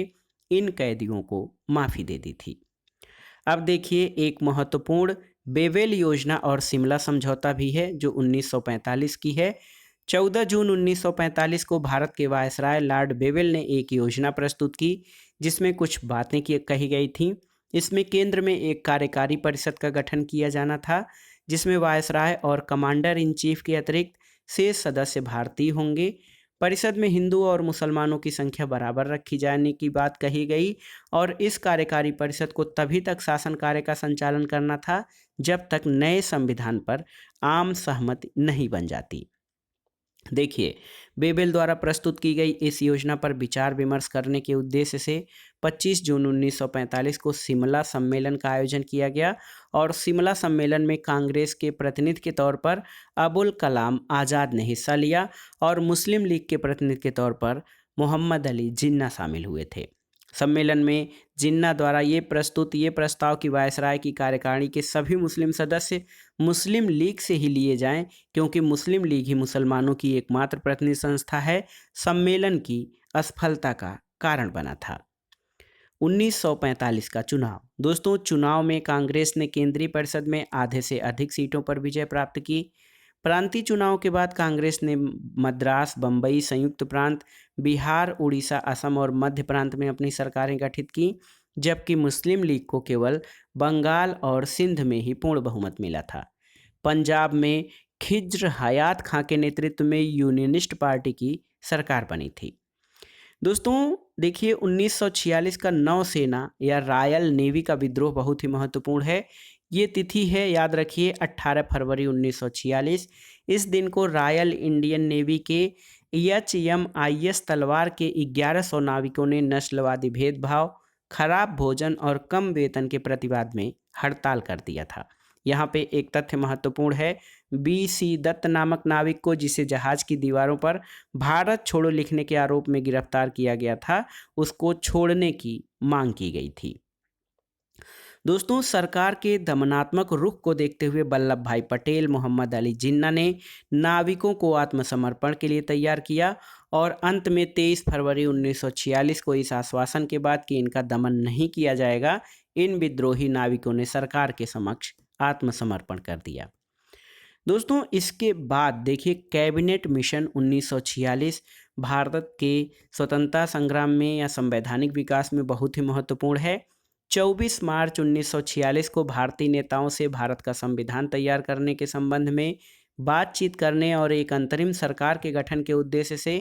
इन कैदियों को माफ़ी दे दी थी। अब देखिए, एक महत्वपूर्ण बेवेल योजना और शिमला समझौता भी है जो 1945 की है। 14 जून 1945 को भारत के वायसराय लॉर्ड बेवेल ने एक योजना प्रस्तुत की जिसमें कुछ बातें कही गई थीं। इसमें केंद्र में एक कार्यकारी परिषद का गठन किया जाना था जिसमें वायसराय और कमांडर इन चीफ के अतिरिक्त शेष सदस्य भारतीय होंगे। परिषद में हिंदू और मुसलमानों की संख्या बराबर रखी जाने की बात कही गई और इस कार्यकारी परिषद को तभी तक शासन कार्य का संचालन करना था जब तक नए संविधान पर आम सहमति नहीं बन जाती। देखिए, बेबेल द्वारा प्रस्तुत की गई इस योजना पर विचार विमर्श करने के उद्देश्य से 25 जून 1945 को शिमला सम्मेलन का आयोजन किया गया और शिमला सम्मेलन में कांग्रेस के प्रतिनिधि के तौर पर अबुल कलाम आज़ाद ने हिस्सा लिया और मुस्लिम लीग के प्रतिनिधि के तौर पर मोहम्मद अली जिन्ना शामिल हुए थे। सम्मेलन में जिन्ना द्वारा ये प्रस्ताव कि वायसराय की कार्यकारिणी के सभी मुस्लिम सदस्य मुस्लिम लीग से ही लिए जाएं क्योंकि मुस्लिम लीग ही मुसलमानों की एकमात्र प्रतिनिधि संस्था है, सम्मेलन की असफलता का कारण बना था। 1945 का चुनाव। दोस्तों, चुनाव में कांग्रेस ने केंद्रीय परिषद में आधे से अधिक सीटों पर विजय प्राप्त की। प्रांतीय चुनाव के बाद कांग्रेस ने मद्रास, बम्बई, संयुक्त प्रांत, बिहार, उड़ीसा, असम और मध्य प्रांत में अपनी सरकारें गठित की, जबकि मुस्लिम लीग को केवल बंगाल और सिंध में ही पूर्ण बहुमत मिला था। पंजाब में खिज्र हयात खां के नेतृत्व में यूनियनिस्ट पार्टी की सरकार बनी थी। दोस्तों, देखिए, 1946 का नौसेना या रॉयल नेवी का विद्रोह बहुत ही महत्वपूर्ण है। ये तिथि है, याद रखिए, 18 फरवरी 1946। इस दिन को रॉयल इंडियन नेवी के HMIS तलवार के 1100 नाविकों ने नस्लवादी भेदभाव, खराब भोजन और कम वेतन के प्रतिवाद में हड़ताल कर दिया था। यहाँ पे एक तथ्य महत्वपूर्ण है, BC दत्त नामक नाविक को, जिसे जहाज की दीवारों पर भारत छोड़ो लिखने के आरोप में गिरफ्तार किया गया था, उसको छोड़ने की मांग की गई थी। दोस्तों, सरकार के दमनात्मक रुख को देखते हुए वल्लभ भाई पटेल, मोहम्मद अली जिन्ना ने नाविकों को आत्मसमर्पण के लिए तैयार किया और अंत में 23 फरवरी 1946 को इस आश्वासन के बाद कि इनका दमन नहीं किया जाएगा, इन विद्रोही नाविकों ने सरकार के समक्ष आत्मसमर्पण कर दिया। दोस्तों, इसके बाद देखिए, कैबिनेट मिशन 1946 भारत के स्वतंत्रता संग्राम में या संवैधानिक विकास में बहुत ही महत्वपूर्ण है। 24 मार्च 1946 को भारतीय नेताओं से भारत का संविधान तैयार करने के संबंध में बातचीत करने और एक अंतरिम सरकार के गठन के उद्देश्य से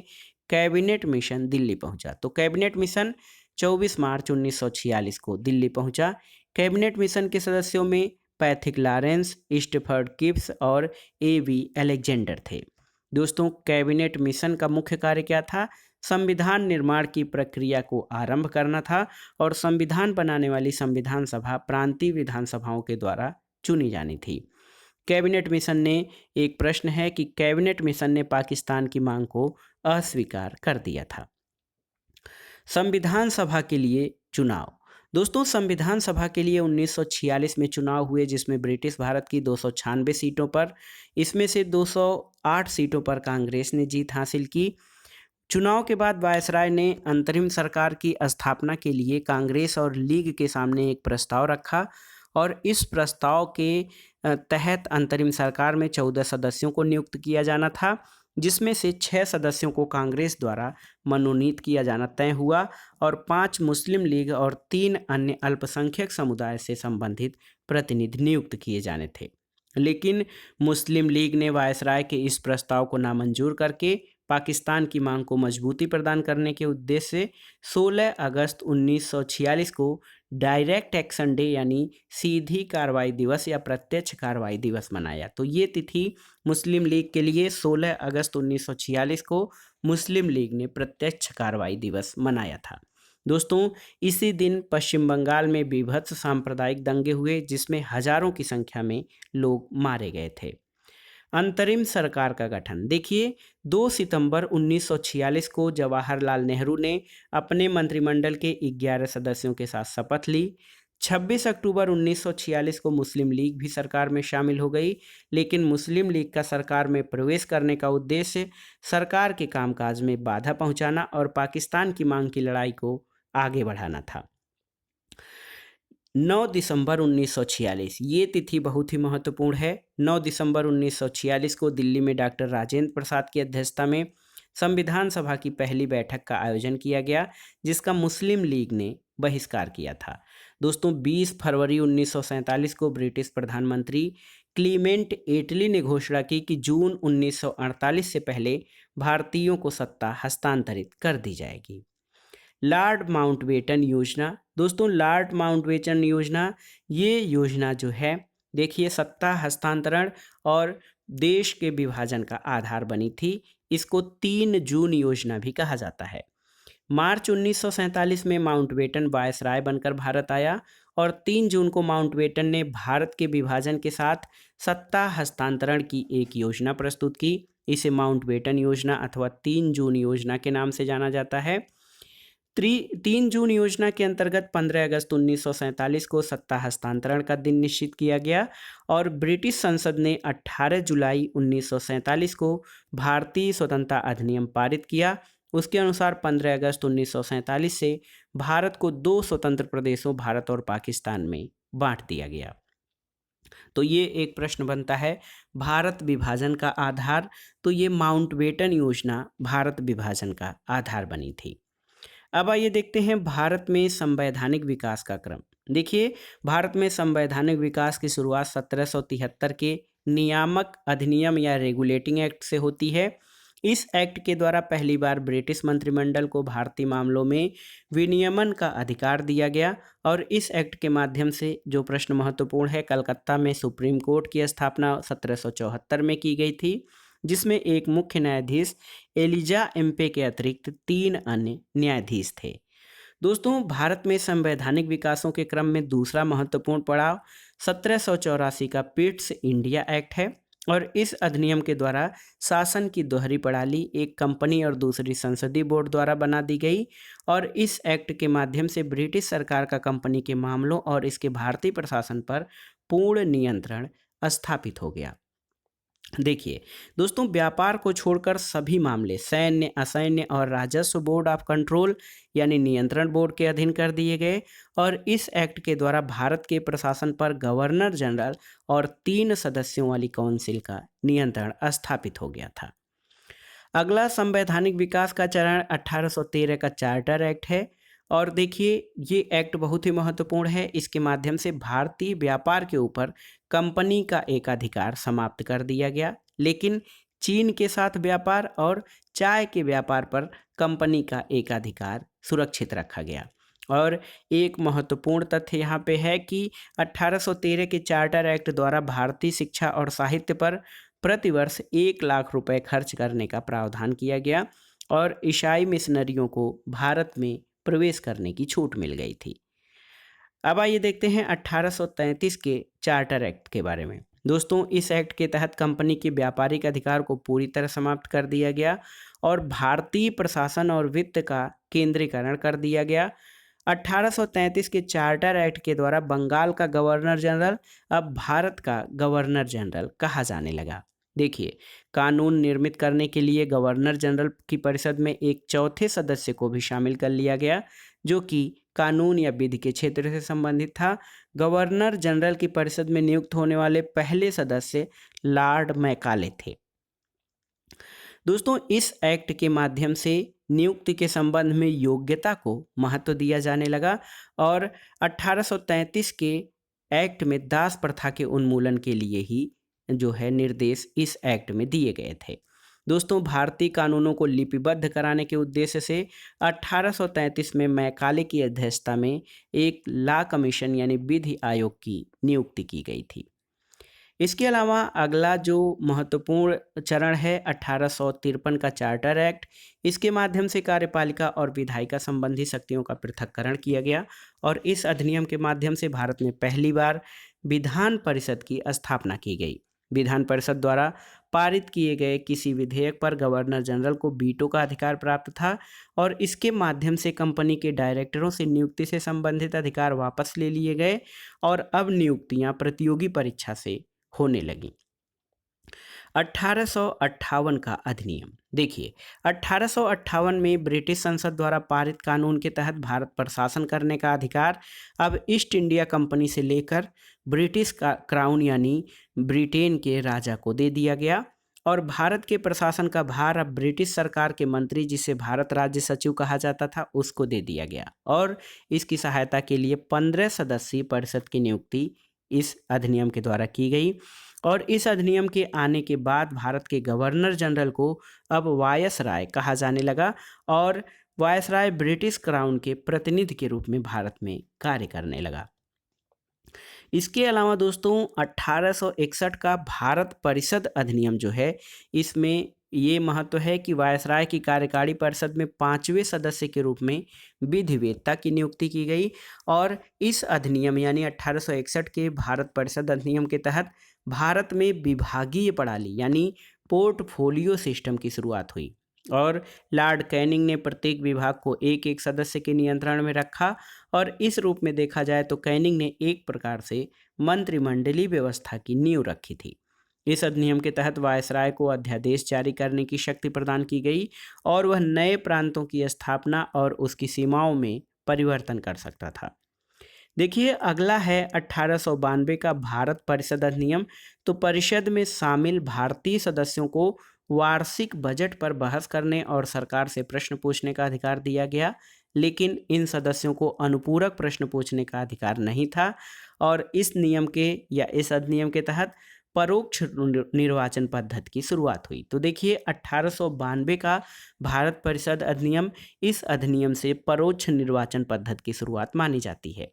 कैबिनेट मिशन दिल्ली पहुंचा। तो कैबिनेट मिशन 24 मार्च 1946 को दिल्ली पहुंचा। कैबिनेट मिशन के सदस्यों में पैथिक लॉरेंस, स्टेफर्ड किप्स और A.V. अलेक्जेंडर थे। दोस्तों, कैबिनेट मिशन का मुख्य कार्य क्या था? संविधान निर्माण की प्रक्रिया को आरंभ करना था और संविधान बनाने वाली संविधान सभा प्रांतीय विधानसभाओं के द्वारा चुनी जानी थी। कैबिनेट मिशन ने एक प्रश्न है कि कैबिनेट मिशन ने पाकिस्तान की मांग को अस्वीकार कर दिया था। संविधान सभा के लिए चुनाव। दोस्तों, संविधान सभा के लिए 1946 में चुनाव हुए, जिसमें ब्रिटिश भारत की 296 सीटों पर, इसमें से 208 सीटों पर कांग्रेस ने जीत हासिल की। चुनाव के बाद वायसराय ने अंतरिम सरकार की स्थापना के लिए कांग्रेस और लीग के सामने एक प्रस्ताव रखा और इस प्रस्ताव के तहत अंतरिम सरकार में 14 सदस्यों को नियुक्त किया जाना था, जिसमें से 6 सदस्यों को कांग्रेस द्वारा मनोनीत किया जाना तय हुआ और 5 मुस्लिम लीग और 3 अन्य अल्पसंख्यक समुदाय से संबंधित प्रतिनिधि नियुक्त किए जाने थे। लेकिन मुस्लिम लीग ने वायसराय के इस प्रस्ताव को नामंजूर करके पाकिस्तान की मांग को मजबूती प्रदान करने के उद्देश्य से 16 अगस्त 1946 को डायरेक्ट एक्शन डे यानी सीधी कार्रवाई दिवस या प्रत्यक्ष कार्रवाई दिवस मनाया। तो ये तिथि मुस्लिम लीग के लिए 16 अगस्त 1946 को मुस्लिम लीग ने प्रत्यक्ष कार्रवाई दिवस मनाया था। दोस्तों, इसी दिन पश्चिम बंगाल में बीभत्स सांप्रदायिक दंगे हुए, जिसमें हजारों की संख्या में लोग मारे गए थे। अंतरिम सरकार का गठन। देखिए, 2 सितंबर 1946 को जवाहरलाल नेहरू ने अपने मंत्रिमंडल के 11 सदस्यों के साथ शपथ ली। 26 अक्टूबर 1946 को मुस्लिम लीग भी सरकार में शामिल हो गई, लेकिन मुस्लिम लीग का सरकार में प्रवेश करने का उद्देश्य सरकार के कामकाज में बाधा पहुंचाना और पाकिस्तान की मांग की लड़ाई को आगे बढ़ाना था। 9 दिसंबर 1946, ये तिथि बहुत ही महत्वपूर्ण है। 9 दिसंबर 1946 को दिल्ली में डॉक्टर राजेंद्र प्रसाद की अध्यक्षता में संविधान सभा की पहली बैठक का आयोजन किया गया, जिसका मुस्लिम लीग ने बहिष्कार किया था। दोस्तों, 20 फरवरी 1947 को ब्रिटिश प्रधानमंत्री क्लीमेंट एटली ने घोषणा की कि जून 1948 से पहले भारतीयों को सत्ता हस्तांतरित कर दी जाएगी। लॉर्ड माउंटबेटन योजना। दोस्तों, लॉर्ड माउंटबेटन योजना, ये योजना जो है, देखिए, सत्ता हस्तांतरण और देश के विभाजन का आधार बनी थी। इसको 3 जून योजना भी कहा जाता है। मार्च 1947 में माउंटबेटन वायसराय बनकर भारत आया और 3 जून को माउंटबेटन ने भारत के विभाजन के साथ सत्ता हस्तांतरण की एक योजना प्रस्तुत की। इसे माउंटबेटन योजना अथवा 3 जून योजना के नाम से जाना जाता है। 3 जून योजना के अंतर्गत 15 अगस्त 1947 को सत्ता हस्तांतरण का दिन निश्चित किया गया और ब्रिटिश संसद ने 18 जुलाई 1947 को भारतीय स्वतंत्रता अधिनियम पारित किया। उसके अनुसार 15 अगस्त 1947 से भारत को 2 स्वतंत्र प्रदेशों भारत और पाकिस्तान में बांट दिया गया। तो ये एक प्रश्न बनता है, भारत विभाजन का आधार। तो ये माउंटबेटन योजना भारत विभाजन का आधार बनी थी। अब आइए देखते हैं भारत में संवैधानिक विकास का क्रम। देखिए, भारत में संवैधानिक विकास की शुरुआत 1773 के नियामक अधिनियम या रेगुलेटिंग एक्ट से होती है। इस एक्ट के द्वारा पहली बार ब्रिटिश मंत्रिमंडल को भारतीय मामलों में विनियमन का अधिकार दिया गया और इस एक्ट के माध्यम से जो प्रश्न महत्वपूर्ण है, कलकत्ता में सुप्रीम कोर्ट की स्थापना 1774 में की गई थी, जिसमें एक मुख्य न्यायाधीश एलिजा एम्पे के अतिरिक्त 3 अन्य न्यायाधीश थे। दोस्तों, भारत में संवैधानिक विकासों के क्रम में दूसरा महत्वपूर्ण पड़ाव 1784 का पिट्स इंडिया एक्ट है और इस अधिनियम के द्वारा शासन की दोहरी प्रणाली एक कंपनी और दूसरी संसदीय बोर्ड द्वारा बना दी गई और इस एक्ट के माध्यम से ब्रिटिश सरकार का कंपनी के मामलों और इसके भारतीय प्रशासन पर पूर्ण नियंत्रण स्थापित हो गया। देखिए दोस्तों, व्यापार को छोड़कर सभी मामले सैन्य, असैन्य और राजस्व बोर्ड ऑफ कंट्रोल यानी नियंत्रण बोर्ड के अधीन कर दिए गए और इस एक्ट के द्वारा भारत के प्रशासन पर गवर्नर जनरल और 3 सदस्यों वाली काउंसिल का नियंत्रण स्थापित हो गया था। अगला संवैधानिक विकास का चरण 1813 का चार्टर एक्ट है और देखिए, ये एक्ट बहुत ही महत्वपूर्ण है। इसके माध्यम से भारतीय व्यापार के ऊपर कंपनी का एकाधिकार समाप्त कर दिया गया, लेकिन चीन के साथ व्यापार और चाय के व्यापार पर कंपनी का एकाधिकार सुरक्षित रखा गया। और एक महत्वपूर्ण तथ्य यहाँ पे है कि 1813 के चार्टर एक्ट द्वारा भारतीय शिक्षा और साहित्य पर प्रतिवर्ष 1 लाख रुपए खर्च करने का प्रावधान किया गया और ईसाई मिशनरियों को भारत में प्रवेश करने की छूट मिल गई थी। अब आइए देखते हैं 1833 के चार्टर एक्ट के बारे में। दोस्तों, इस एक्ट के तहत कंपनी के व्यापारिक अधिकार को पूरी तरह समाप्त कर दिया गया और भारतीय प्रशासन और वित्त का केंद्रीकरण कर दिया गया। 1833 के चार्टर एक्ट के द्वारा बंगाल का गवर्नर जनरल अब भारत का गवर्नर जनरल कहा जाने लगा। देखिए, कानून निर्मित करने के लिए गवर्नर जनरल की परिषद में एक चौथे सदस्य को भी शामिल कर लिया गया, जो कि कानून या विधि के क्षेत्र से संबंधित था। गवर्नर जनरल की परिषद में नियुक्त होने वाले पहले सदस्य लॉर्ड मैकाले थे। दोस्तों, इस एक्ट के माध्यम से नियुक्ति के संबंध में योग्यता को महत्व दिया जाने लगा और 1833 के एक्ट में दास प्रथा के उन्मूलन के लिए ही जो है निर्देश इस एक्ट में दिए गए थे। दोस्तों, भारतीय कानूनों को लिपिबद्ध कराने के उद्देश्य से 1833 में मैकाले की अध्यक्षता में एक लॉ कमीशन यानी विधि आयोग की नियुक्ति की गई थी। इसके अलावा अगला जो महत्वपूर्ण चरण है 1853 का चार्टर एक्ट। इसके माध्यम से कार्यपालिका और विधायिका संबंधी शक्तियों का पृथक्करण किया गया और इस अधिनियम के माध्यम से भारत में पहली बार विधान परिषद की स्थापना की गई। विधान परिषद द्वारा पारित किए गए किसी विधेयक पर गवर्नर जनरल को वीटो का अधिकार प्राप्त था और इसके माध्यम से कंपनी के डायरेक्टरों से नियुक्ति से संबंधित अधिकार वापस ले लिए गए और अब नियुक्तियां प्रतियोगी परीक्षा से होने लगी। 1858 का अधिनियम। देखिए, 1858 में ब्रिटिश संसद द्वारा पारित कानून के तहत भारत पर शासन करने का अधिकार अब ईस्ट इंडिया कंपनी से लेकर ब्रिटिश का क्राउन यानी ब्रिटेन के राजा को दे दिया गया और भारत के प्रशासन का भार अब ब्रिटिश सरकार के मंत्री, जिसे भारत राज्य सचिव कहा जाता था, उसको दे दिया गया और इसकी सहायता के लिए 15 सदस्यीय परिषद की नियुक्ति इस अधिनियम के द्वारा की गई और इस अधिनियम के आने के बाद भारत के गवर्नर जनरल को अब वायसराय कहा जाने लगा और वायसराय ब्रिटिश क्राउन के प्रतिनिधि के रूप में भारत में कार्य करने लगा। इसके अलावा दोस्तों, 1861 का भारत परिषद अधिनियम जो है, इसमें ये महत्व है कि वायसराय की कार्यकारी परिषद में 5वें सदस्य के रूप में विधिवेत्ता की नियुक्ति की गई और इस अधिनियम यानी 1861 के भारत परिषद अधिनियम के तहत भारत में विभागीय प्रणाली यानी पोर्टफोलियो सिस्टम की शुरुआत हुई और लॉर्ड कैनिंग ने प्रत्येक विभाग को एक एक सदस्य के नियंत्रण में रखा और इस रूप में देखा जाए तो कैनिंग ने एक प्रकार से मंत्रिमंडलीय व्यवस्था की नींव रखी थी। इस अधिनियम के तहत वायसराय को अध्यादेश जारी करने की शक्ति प्रदान की गई और वह नए प्रांतों की स्थापना और उसकी सीमाओं में परिवर्तन कर सकता था। देखिए, अगला है 1892 का भारत परिषद अधिनियम। तो परिषद में शामिल भारतीय सदस्यों को वार्षिक बजट पर बहस करने और सरकार से प्रश्न पूछने का अधिकार दिया गया, लेकिन इन सदस्यों को अनुपूरक प्रश्न पूछने का अधिकार नहीं था और इस नियम के या इस अधिनियम के तहत परोक्ष निर्वाचन पद्धति की शुरुआत हुई। तो देखिए, 1892 का भारत परिषद अधिनियम, इस अधिनियम से परोक्ष निर्वाचन पद्धति की शुरुआत मानी जाती है।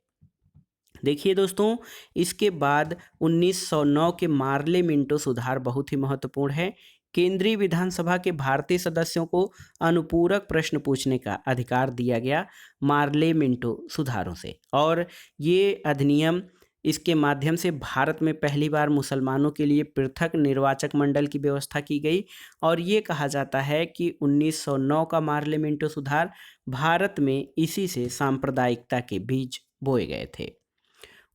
देखिए दोस्तों, इसके बाद 1909 के मार्ले मिंटो सुधार बहुत ही महत्वपूर्ण है। केंद्रीय विधानसभा के भारतीय सदस्यों को अनुपूरक प्रश्न पूछने का अधिकार दिया गया मार्ले मिंटो सुधारों से और ये अधिनियम, इसके माध्यम से भारत में पहली बार मुसलमानों के लिए पृथक निर्वाचक मंडल की व्यवस्था की गई और ये कहा जाता है कि 1909 का मार्ले मिंटो सुधार भारत में इसी से सांप्रदायिकता के बीज बोए गए थे।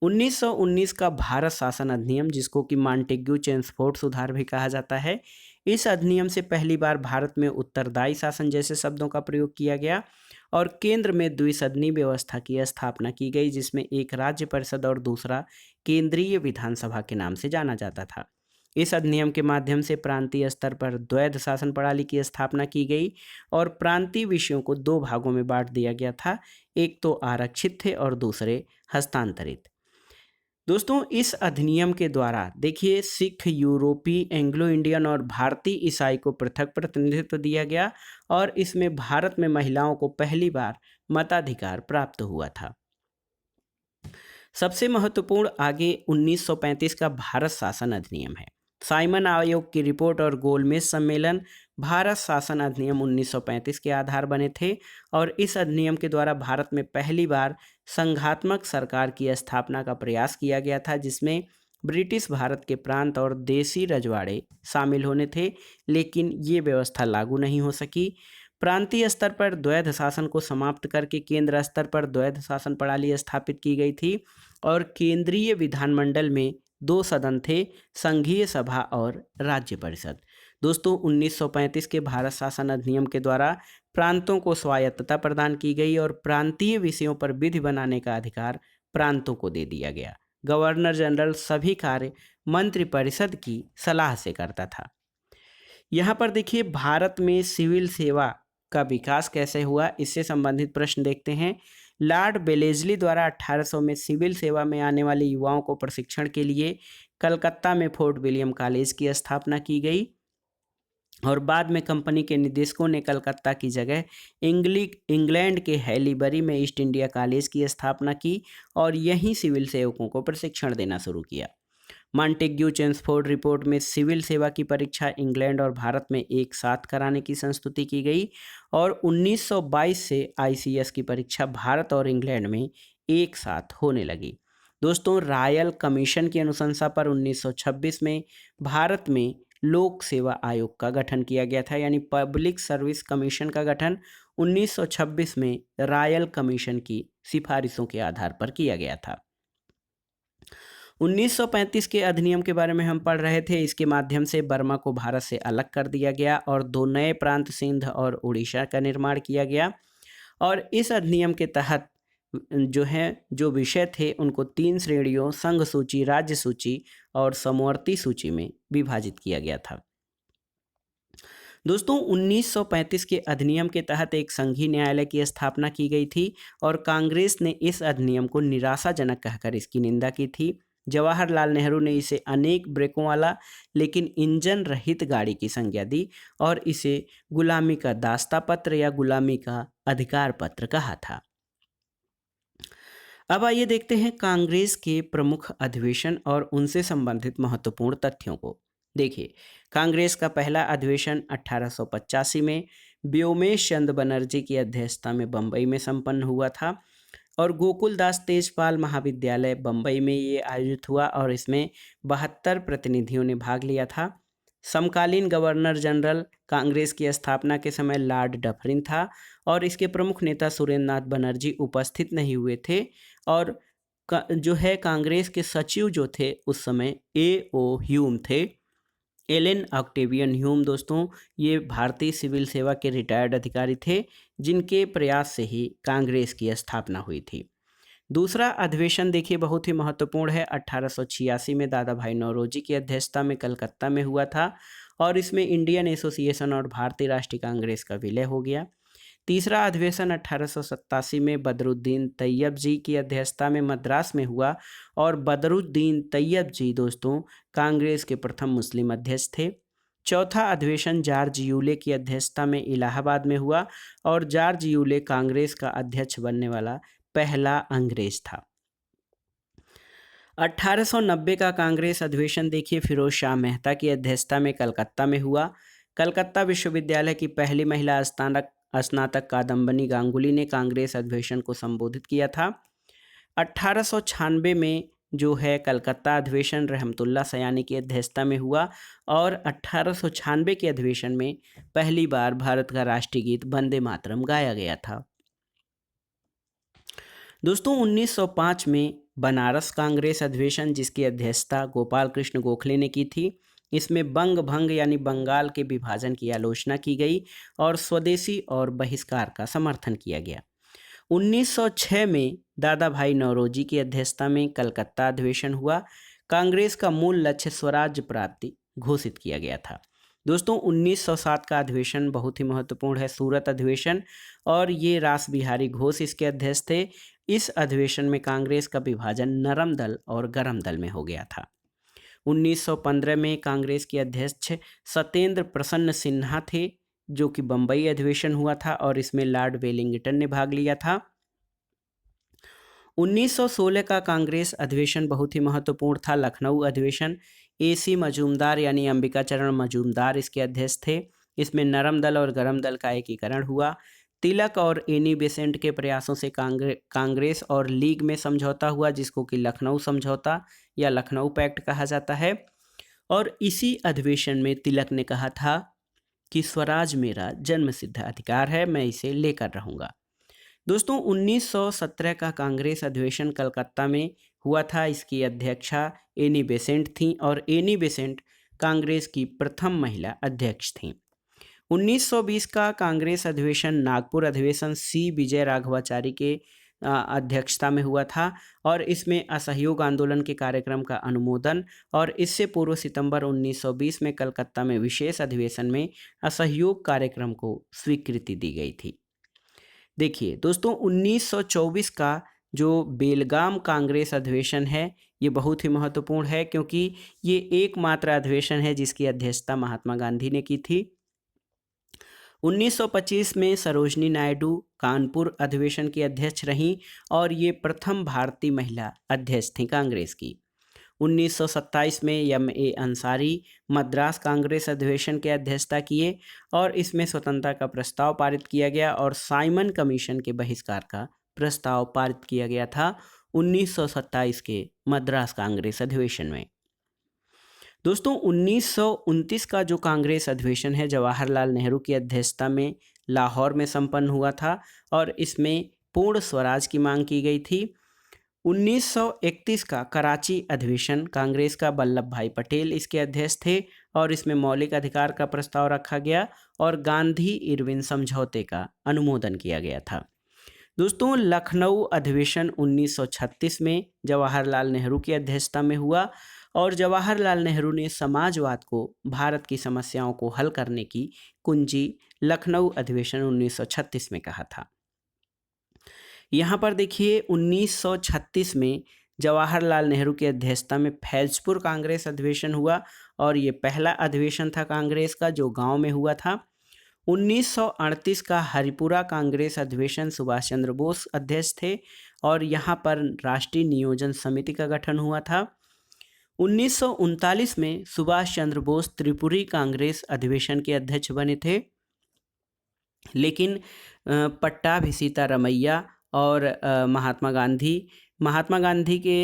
1919 का भारत शासन अधिनियम, जिसको कि मॉन्टेग्यू चेम्सफोर्ड सुधार भी कहा जाता है, इस अधिनियम से पहली बार भारत में उत्तरदायी शासन जैसे शब्दों का प्रयोग किया गया और केंद्र में द्विसदनी व्यवस्था की स्थापना की गई, जिसमें एक राज्य परिषद और दूसरा केंद्रीय विधानसभा के नाम से जाना जाता था। इस अधिनियम के माध्यम से प्रांतीय स्तर पर द्वैध शासन प्रणाली की स्थापना की गई और प्रांतीय विषयों को दो भागों में बांट दिया गया था, एक तो आरक्षित थे और दूसरे हस्तांतरित। दोस्तों, इस अधिनियम के द्वारा देखिए सिख, यूरोपीय, एंग्लो इंडियन और भारतीय ईसाई को पृथक प्रतिनिधित्व दिया गया और इसमें भारत में महिलाओं को पहली बार मताधिकार प्राप्त हुआ था। सबसे महत्वपूर्ण आगे 1935 का भारत शासन अधिनियम है। साइमन आयोग की रिपोर्ट और गोलमेज सम्मेलन भारत शासन अधिनियम 1935 के आधार बने थे और इस अधिनियम के द्वारा भारत में पहली बार संघात्मक सरकार की स्थापना का प्रयास किया गया था, जिसमें ब्रिटिश भारत के प्रांत और देसी रजवाड़े शामिल होने थे, लेकिन ये व्यवस्था लागू नहीं हो सकी। प्रांतीय स्तर पर द्वैध शासन को समाप्त करके केंद्र स्तर पर द्वैध शासन प्रणाली स्थापित की गई थी और केंद्रीय विधानमंडल में दो सदन थे, संघीय सभा और राज्य परिषद। दोस्तों 1935 के भारत शासन अधिनियम के द्वारा प्रांतों को स्वायत्तता प्रदान की गई और प्रांतीय विषयों पर विधि बनाने का अधिकार प्रांतों को दे दिया गया। गवर्नर जनरल सभी कार्य मंत्रिपरिषद की सलाह से करता था। यहाँ पर देखिए भारत में सिविल सेवा का विकास कैसे हुआ, इससे संबंधित प्रश्न देखते हैं। लॉर्ड बेलेस्ली द्वारा 1800 में सिविल सेवा में आने वाले युवाओं को प्रशिक्षण के लिए कलकत्ता में फोर्ट विलियम कॉलेज की स्थापना की गई और बाद में कंपनी के निदेशकों ने कलकत्ता की जगह इंग्लैंड के हैलीबरी में ईस्ट इंडिया कॉलेज की स्थापना की और यहीं सिविल सेवकों को प्रशिक्षण देना शुरू किया। मॉन्टेग्यू चेम्सफोर्ड रिपोर्ट में सिविल सेवा की परीक्षा इंग्लैंड और भारत में एक साथ कराने की संस्तुति की गई और 1922 से आईसीएस की परीक्षा भारत और इंग्लैंड में एक साथ होने लगी। दोस्तों रॉयल कमीशन की अनुशंसा पर 1926 में भारत में लोक सेवा आयोग का गठन किया गया था, यानी पब्लिक सर्विस कमीशन का गठन 1926 में रॉयल कमीशन की सिफारिशों के आधार पर किया गया था। 1935 के अधिनियम के बारे में हम पढ़ रहे थे। इसके माध्यम से बर्मा को भारत से अलग कर दिया गया और दो नए प्रांत सिंध और उड़ीसा का निर्माण किया गया और इस अधिनियम के तहत जो विषय थे उनको 3 श्रेणियों संघ सूची, राज्य सूची और समवर्ती सूची में विभाजित किया गया था। दोस्तों 1935 के अधिनियम के तहत एक संघीय न्यायालय की स्थापना की गई थी और कांग्रेस ने इस अधिनियम को निराशाजनक कहकर इसकी निंदा की थी। जवाहरलाल नेहरू ने इसे अनेक ब्रेकों वाला लेकिन इंजन रहित गाड़ी की संज्ञा दी और इसे गुलामी का दास्ता पत्र या गुलामी का अधिकार पत्र कहा था। अब आइए देखते हैं कांग्रेस के प्रमुख अधिवेशन और उनसे संबंधित महत्वपूर्ण तथ्यों को। देखिए कांग्रेस का पहला अधिवेशन 1885 में व्योमेश चंद्र बनर्जी की अध्यक्षता में बम्बई में संपन्न हुआ था और गोकुलदास तेजपाल महाविद्यालय बम्बई में ये आयोजित हुआ और इसमें 72 प्रतिनिधियों ने भाग लिया था। समकालीन गवर्नर जनरल कांग्रेस की स्थापना के समय लॉर्ड डफरिन था और इसके प्रमुख नेता सुरेंद्र नाथ बनर्जी उपस्थित नहीं हुए थे और कांग्रेस के सचिव जो थे उस समय A.O. ह्यूम थे, एलन ऑक्टेवियन ह्यूम। दोस्तों ये भारतीय सिविल सेवा के रिटायर्ड अधिकारी थे जिनके प्रयास से ही कांग्रेस की स्थापना हुई थी। दूसरा अधिवेशन देखिए बहुत ही महत्वपूर्ण है, 1886 में दादा भाई नौरोजी की अध्यक्षता में कलकत्ता में हुआ था और इसमें इंडियन एसोसिएशन और भारतीय राष्ट्रीय कांग्रेस का विलय हो गया। तीसरा अधिवेशन 1887 में बदरुद्दीन तैयब जी की अध्यक्षता में मद्रास में हुआ और बदरुद्दीन तैयब जी दोस्तों कांग्रेस के प्रथम मुस्लिम अध्यक्ष थे। चौथा अधिवेशन जॉर्ज यूले की अध्यक्षता में इलाहाबाद में हुआ और जॉर्ज यूले कांग्रेस का अध्यक्ष बनने वाला पहला अंग्रेज था। 1890 का कांग्रेस अधिवेशन देखिए फिरोज शाह मेहता की अध्यक्षता में कलकत्ता में हुआ। कलकत्ता विश्वविद्यालय की पहली महिला स्नातक कादम्बनी गांगुली ने कांग्रेस अधिवेशन को संबोधित किया था। 1896 में जो है कलकत्ता अधिवेशन रहमतुल्लाह सयानी की अध्यक्षता में हुआ और 1896 के अधिवेशन में पहली बार भारत का राष्ट्रीय गीत वंदे मातरम गाया गया था। दोस्तों 1905 में बनारस कांग्रेस अधिवेशन जिसकी अध्यक्षता गोपाल कृष्ण गोखले ने की थी, इसमें बंग भंग यानी बंगाल के विभाजन की आलोचना की गई और स्वदेशी और बहिष्कार का समर्थन किया गया। 1906 में दादा भाई नौरोजी की अध्यक्षता में कलकत्ता अधिवेशन हुआ। कांग्रेस का मूल लक्ष्य स्वराज्य प्राप्ति घोषित किया गया था। दोस्तों 1907 का अधिवेशन बहुत ही महत्वपूर्ण है, सूरत अधिवेशन, और ये रास बिहारी घोष इसके अध्यक्ष थे। इस अधिवेशन में कांग्रेस का विभाजन नरम दल और गरम दल में हो गया था। 1915 में कांग्रेस के अध्यक्ष सत्येंद्र प्रसन्न सिन्हा थे जो कि बम्बई अधिवेशन हुआ था और इसमें लॉर्ड वेलिंगटन ने भाग लिया था। 1916 का कांग्रेस अधिवेशन बहुत ही महत्वपूर्ण था। लखनऊ अधिवेशन, AC मजूमदार यानी अंबिकाचरण मजूमदार इसके अध्यक्ष थे। इसमें नरम दल और गरम दल का एकीकरण हुआ। तिलक और एनी बेसेंट के प्रयासों से कांग्रेस और लीग में समझौता हुआ, जिसको कि लखनऊ समझौता या लखनऊ पैक्ट कहा जाता है। और इसी अधिवेशन में तिलक ने कहा था कि स्वराज मेरा जन्मसिद्ध अधिकार है, मैं इसे लेकर रहूंगा। दोस्तों 1917 का कांग्रेस अधिवेशन कलकत्ता में हुआ था। इसकी अध्यक्षा एनी बेसेंट थीं और एनी बेसेंट कांग्रेस की प्रथम महिला अध्यक्ष थीं। 1920 का कांग्रेस अधिवेशन नागपुर अधिवेशन सी विजय राघवाचारी के अध्यक्षता में हुआ था और इसमें असहयोग आंदोलन के कार्यक्रम का अनुमोदन और इससे पूर्व सितंबर 1920 में कलकत्ता में विशेष अधिवेशन में असहयोग कार्यक्रम को स्वीकृति दी गई थी। देखिए दोस्तों 1924 का जो बेलगाम कांग्रेस अधिवेशन है ये बहुत ही महत्वपूर्ण है, क्योंकि ये एकमात्र अधिवेशन है जिसकी अध्यक्षता महात्मा गांधी ने की थी। 1925 में सरोजनी नायडू कानपुर अधिवेशन की अध्यक्ष रहीं और ये प्रथम भारतीय महिला अध्यक्ष थी कांग्रेस की। 1927 में M.A. अंसारी मद्रास कांग्रेस अधिवेशन के अध्यक्षता किए और इसमें स्वतंत्रता का प्रस्ताव पारित किया गया और साइमन कमीशन के बहिष्कार का प्रस्ताव पारित किया गया था 1927 के मद्रास कांग्रेस अधिवेशन में। दोस्तों 1929 का जो कांग्रेस अधिवेशन है जवाहरलाल नेहरू की अध्यक्षता में लाहौर में संपन्न हुआ था और इसमें पूर्ण स्वराज की मांग की गई थी। 1931 का कराची अधिवेशन कांग्रेस का वल्लभ भाई पटेल इसके अध्यक्ष थे और इसमें मौलिक अधिकार का प्रस्ताव रखा गया और गांधी इरविन समझौते का अनुमोदन किया गया था। दोस्तों लखनऊ अधिवेशन 1936 में जवाहरलाल नेहरू की अध्यक्षता में हुआ और जवाहरलाल नेहरू ने समाजवाद को भारत की समस्याओं को हल करने की कुंजी लखनऊ अधिवेशन 1936 में कहा था। यहाँ पर देखिए 1936 में जवाहरलाल नेहरू की अध्यक्षता में फैजपुर कांग्रेस अधिवेशन हुआ और ये पहला अधिवेशन था कांग्रेस का जो गांव में हुआ था। 1938 का हरिपुरा कांग्रेस अधिवेशन सुभाष चंद्र बोस अध्यक्ष थे और यहाँ पर राष्ट्रीय नियोजन समिति का गठन हुआ था। 1939 में सुभाष चंद्र बोस त्रिपुरी कांग्रेस अधिवेशन के अध्यक्ष बने थे, लेकिन पट्टाभी सीतारमैया और महात्मा गांधी के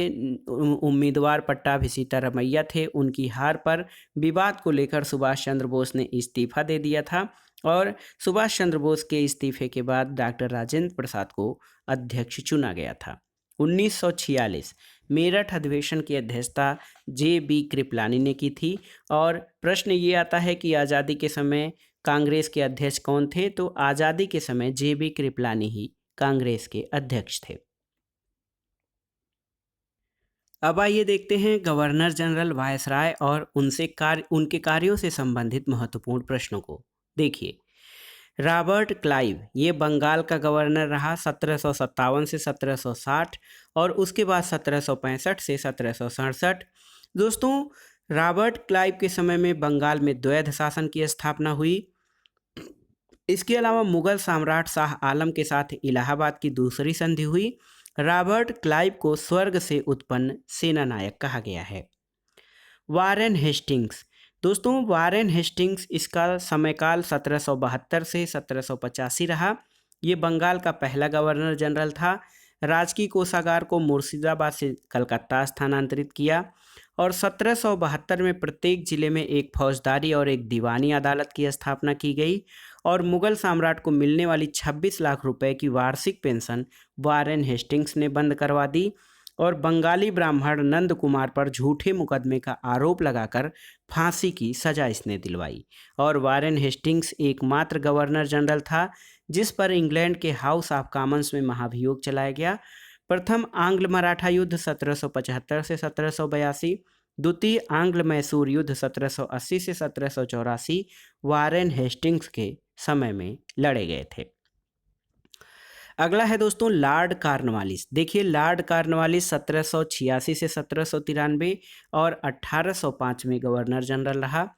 उम्मीदवार पट्टाभी सीतारमैया थे, उनकी हार पर विवाद को लेकर सुभाष चंद्र बोस ने इस्तीफा दे दिया था और सुभाष चंद्र बोस के इस्तीफे के बाद डॉक्टर राजेंद्र प्रसाद को अध्यक्ष चुना गया था। 1946 मेरठ अधिवेशन की अध्यक्षता JB कृपलानी ने की थी और प्रश्न ये आता है कि आज़ादी के समय कांग्रेस के अध्यक्ष कौन थे, तो आज़ादी के समय JB कृपलानी ही कांग्रेस के अध्यक्ष थे। अब आइए देखते हैं गवर्नर जनरल वायसराय और उनके कार्यों से संबंधित महत्वपूर्ण प्रश्नों को। देखिए रॉबर्ट क्लाइव ये बंगाल का गवर्नर रहा 1757 से 1760 और उसके बाद 1765 से 1767। दोस्तों रॉबर्ट क्लाइव के समय में बंगाल में द्वैध शासन की स्थापना हुई। इसके अलावा मुगल सम्राट शाह आलम के साथ इलाहाबाद की दूसरी संधि हुई। रॉबर्ट क्लाइव को स्वर्ग से उत्पन्न सेना नायक कहा गया है। वारेन हेस्टिंग्स, दोस्तों वारेन हेस्टिंग्स इसका समयकाल 1772 से 1785 रहा। ये बंगाल का पहला गवर्नर जनरल था। राजकीय कोषागार को मुर्शिदाबाद से कलकत्ता स्थानांतरित किया और 1772 में प्रत्येक जिले में एक फौजदारी और एक दीवानी अदालत की स्थापना की गई और मुगल सम्राट को मिलने वाली 26 लाख रुपए की वार्षिक पेंशन वारेन हेस्टिंग्स ने बंद करवा दी और बंगाली ब्राह्मण नंद कुमार पर झूठे मुकदमे का आरोप लगाकर फांसी की सजा इसने दिलवाई और वारेन हेस्टिंग्स एकमात्र गवर्नर जनरल था जिस पर इंग्लैंड के हाउस ऑफ कॉमन्स में महाभियोग चलाया गया। प्रथम आंग्ल मराठा युद्ध 1775 से 1782, द्वितीय आंग्ल मैसूर युद्ध 1780 से 1784 वारेन हेस्टिंग्स के समय में लड़े गए थे। अगला है दोस्तों लॉर्ड कॉर्नवालिस। देखिए लॉर्ड कॉर्नवालिस 1786 से 1793 और 1805 में गवर्नर जनरल रहा।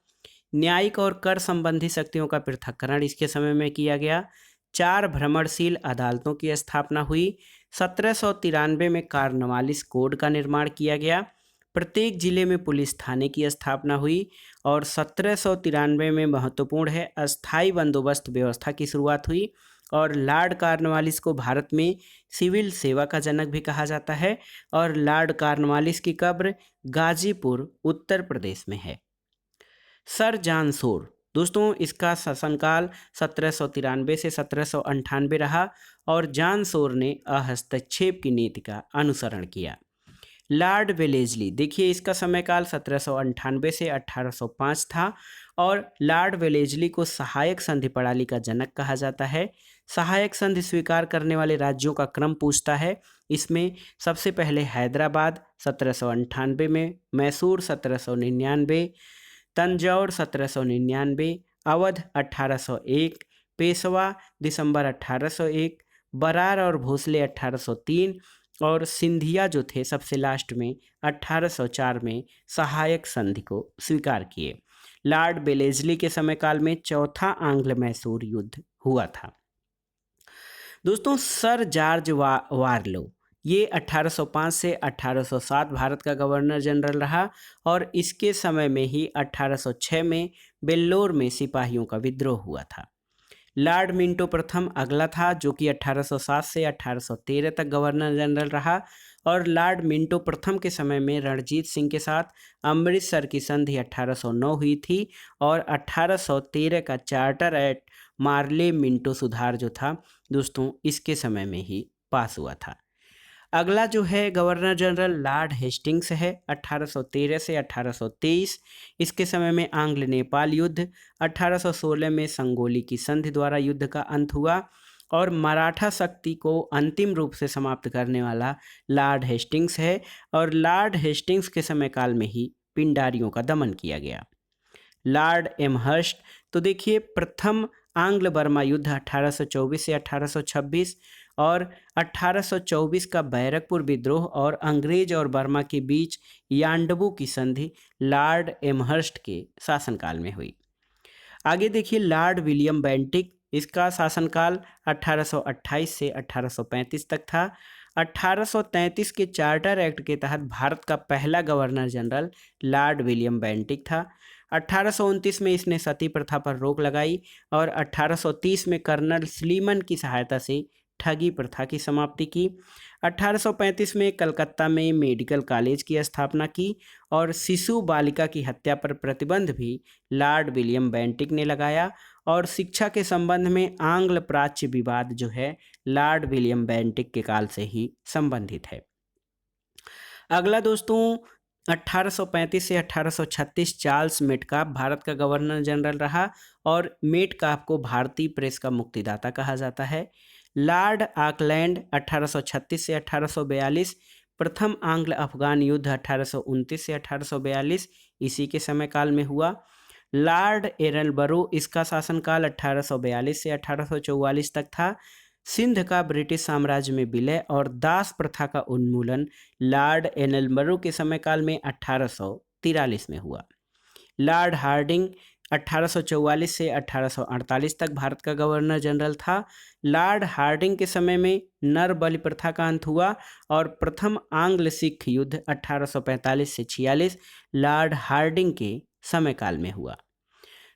न्यायिक और कर संबंधी शक्तियों का पृथक्करण इसके समय में किया गया। 4 भ्रमणशील अदालतों की स्थापना हुई। 1793 में कार्नवालिस कोड का निर्माण किया गया। प्रत्येक जिले में पुलिस थाने की स्थापना हुई और 1793 में महत्वपूर्ण है अस्थाई बंदोबस्त व्यवस्था की शुरुआत हुई। और लॉर्ड कार्नवालिस को भारत में सिविल सेवा का जनक भी कहा जाता है और लॉर्ड कार्नवालिस की कब्र गाजीपुर उत्तर प्रदेश में है। सर जॉन शोर, दोस्तों इसका शासनकाल 1793 से 1798 रहा और जॉन शोर ने हस्तक्षेप की नीति का अनुसरण किया। लॉर्ड वेलेस्ली, देखिए इसका समयकाल 1798 से 1805 था और लॉर्ड वेलेस्ली को सहायक संधि प्रणाली का जनक कहा जाता है। सहायक संधि स्वीकार करने वाले राज्यों का क्रम पूछता है। इसमें सबसे पहले हैदराबाद 1798 में, मैसूर 1799, तंजौर 1799, अवध 1801, पेशवा दिसंबर 1801, बरार और भोसले 1803 और सिंधिया जो थे सबसे लास्ट में 1804 में सहायक संधि को स्वीकार किए। लॉर्ड वेलेस्ली के समयकाल में चौथा आंग्ल मैसूर युद्ध हुआ था। दोस्तों सर जॉर्ज वारलो, ये 1805 से 1807 भारत का गवर्नर जनरल रहा और इसके समय में ही 1806 में वेल्लोर में सिपाहियों का विद्रोह हुआ था। लॉर्ड मिंटो प्रथम अगला था जो कि 1807 से 1813 तक गवर्नर जनरल रहा और लॉर्ड मिंटो प्रथम के समय में रणजीत सिंह के साथ अमृतसर की संधि 1809 हुई थी और 1813 का चार्टर एक्ट मार्ले मिंटो सुधार जो था दोस्तों इसके समय में ही पास हुआ था। अगला जो है गवर्नर जनरल लॉर्ड हेस्टिंग्स है 1813 से 1823। इसके समय में आंग्ल नेपाल युद्ध, 1816 में संगोली की संधि द्वारा युद्ध का अंत हुआ और मराठा शक्ति को अंतिम रूप से समाप्त करने वाला लॉर्ड हेस्टिंग्स है और लॉर्ड हेस्टिंग्स के समय काल में ही पिंडारियों का दमन किया गया। लॉर्ड एमहर्स्ट, तो देखिए प्रथम आंग्ल बर्मा युद्ध 1824 से 1826 और 1824 का बैरकपुर विद्रोह और अंग्रेज और बर्मा के बीच यांडबू की संधि लॉर्ड एमहर्स्ट के शासनकाल में हुई। आगे देखिए लॉर्ड विलियम बेंटिक, इसका शासनकाल 1828 से 1835 तक था। 1833 के चार्टर एक्ट के तहत भारत का पहला governor general Lord William Bentinck था। 1829 में इसने सती प्रथा पर रोक लगाई और 1830 में कर्नल स्लीमन की सहायता से ठगी प्रथा की समाप्ति की। 1835 में कलकत्ता में मेडिकल कॉलेज की स्थापना की और शिशु बालिका की हत्या पर प्रतिबंध भी लॉर्ड विलियम बेंटिक ने लगाया और शिक्षा के संबंध में आंग्ल प्राच्य विवाद जो है लॉर्ड विलियम बेंटिक के काल से ही संबंधित है। अगला दोस्तों 1835 से 1836 चार्ल्स मेटकाफ भारत का गवर्नर जनरल रहा और मेटकाफ को भारतीय प्रेस का मुक्तिदाता कहा जाता है। लॉर्ड ऑकलैंड 1836 से 1842, प्रथम आंग्ल अफगान युद्ध 1829 से 1842 इसी के समय काल में हुआ। लॉर्ड एरनबरो, इसका शासनकाल 1842 से 1844 तक था। सिंध का ब्रिटिश साम्राज्य में विलय और दास प्रथा का उन्मूलन लॉर्ड एरनबरो के समय काल में 1843 में हुआ। लॉर्ड हार्डिंग 1844 से 1848 तक भारत का गवर्नर जनरल था। लॉर्ड हार्डिंग के समय में नर बलि प्रथा का अंत हुआ और प्रथम आंग्ल सिख युद्ध 1845 से 46 लॉर्ड हार्डिंग के समय काल में हुआ।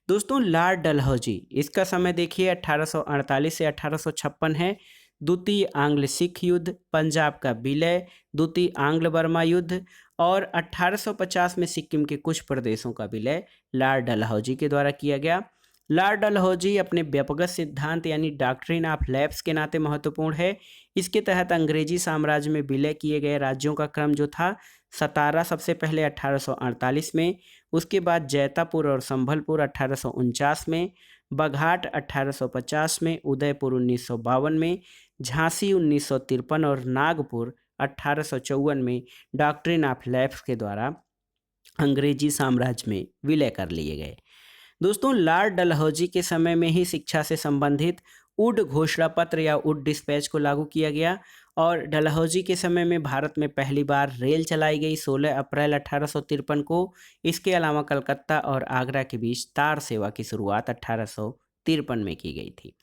दोस्तों लॉर्ड डलहौजी, इसका समय देखिए 1848 से 1856 है। द्वितीय आंग्ल सिख युद्ध, पंजाब का विलय, द्वितीय आंग्ल बर्मा युद्ध और 1850 में सिक्किम के कुछ प्रदेशों का विलय लॉर्ड डलहौजी के द्वारा किया गया। लॉर्ड डलहौजी अपने व्यपगत सिद्धांत यानी डॉक्ट्रिन ऑफ लैप्स के नाते महत्वपूर्ण है। इसके तहत अंग्रेजी साम्राज्य में विलय किए गए राज्यों का क्रम जो था सतारा सबसे पहले 1848 में, उसके बाद जैतापुर और संभलपुर 1849 में, बघाट 1850 में, उदयपुर 1952 में, झांसी 1953 और नागपुर 1854 में डॉक्ट्रिन ऑफ लैप्स के द्वारा अंग्रेजी साम्राज्य में विलय कर लिए गए। दोस्तों लॉर्ड डलहौजी के समय में ही शिक्षा से संबंधित वुड घोषणा पत्र या वुड डिस्पैच को लागू किया गया और डलहौजी के समय में भारत में पहली बार रेल चलाई गई 16 अप्रैल 1853 को। इसके अलावा कलकत्ता और आगरा के बीच तार सेवा की शुरुआत 1853 में की गई थी।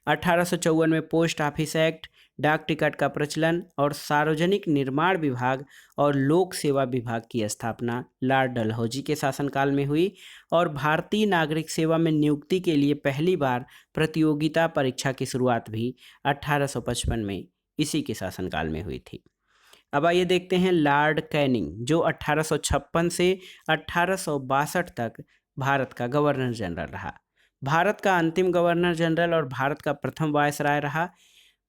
1854 में पोस्ट ऑफिस एक्ट, डाक टिकट का प्रचलन और सार्वजनिक निर्माण विभाग और लोक सेवा विभाग की स्थापना लॉर्ड डलहौजी के शासनकाल में हुई। और भारतीय नागरिक सेवा में नियुक्ति के लिए पहली बार प्रतियोगिता परीक्षा की शुरुआत भी 1855 में इसी के शासनकाल में हुई थी। अब आइए देखते हैं लॉर्ड कैनिंग, जो 1856 से 1862 तक भारत का गवर्नर जनरल रहा। भारत का अंतिम गवर्नर जनरल और भारत का प्रथम वायसराय रहा।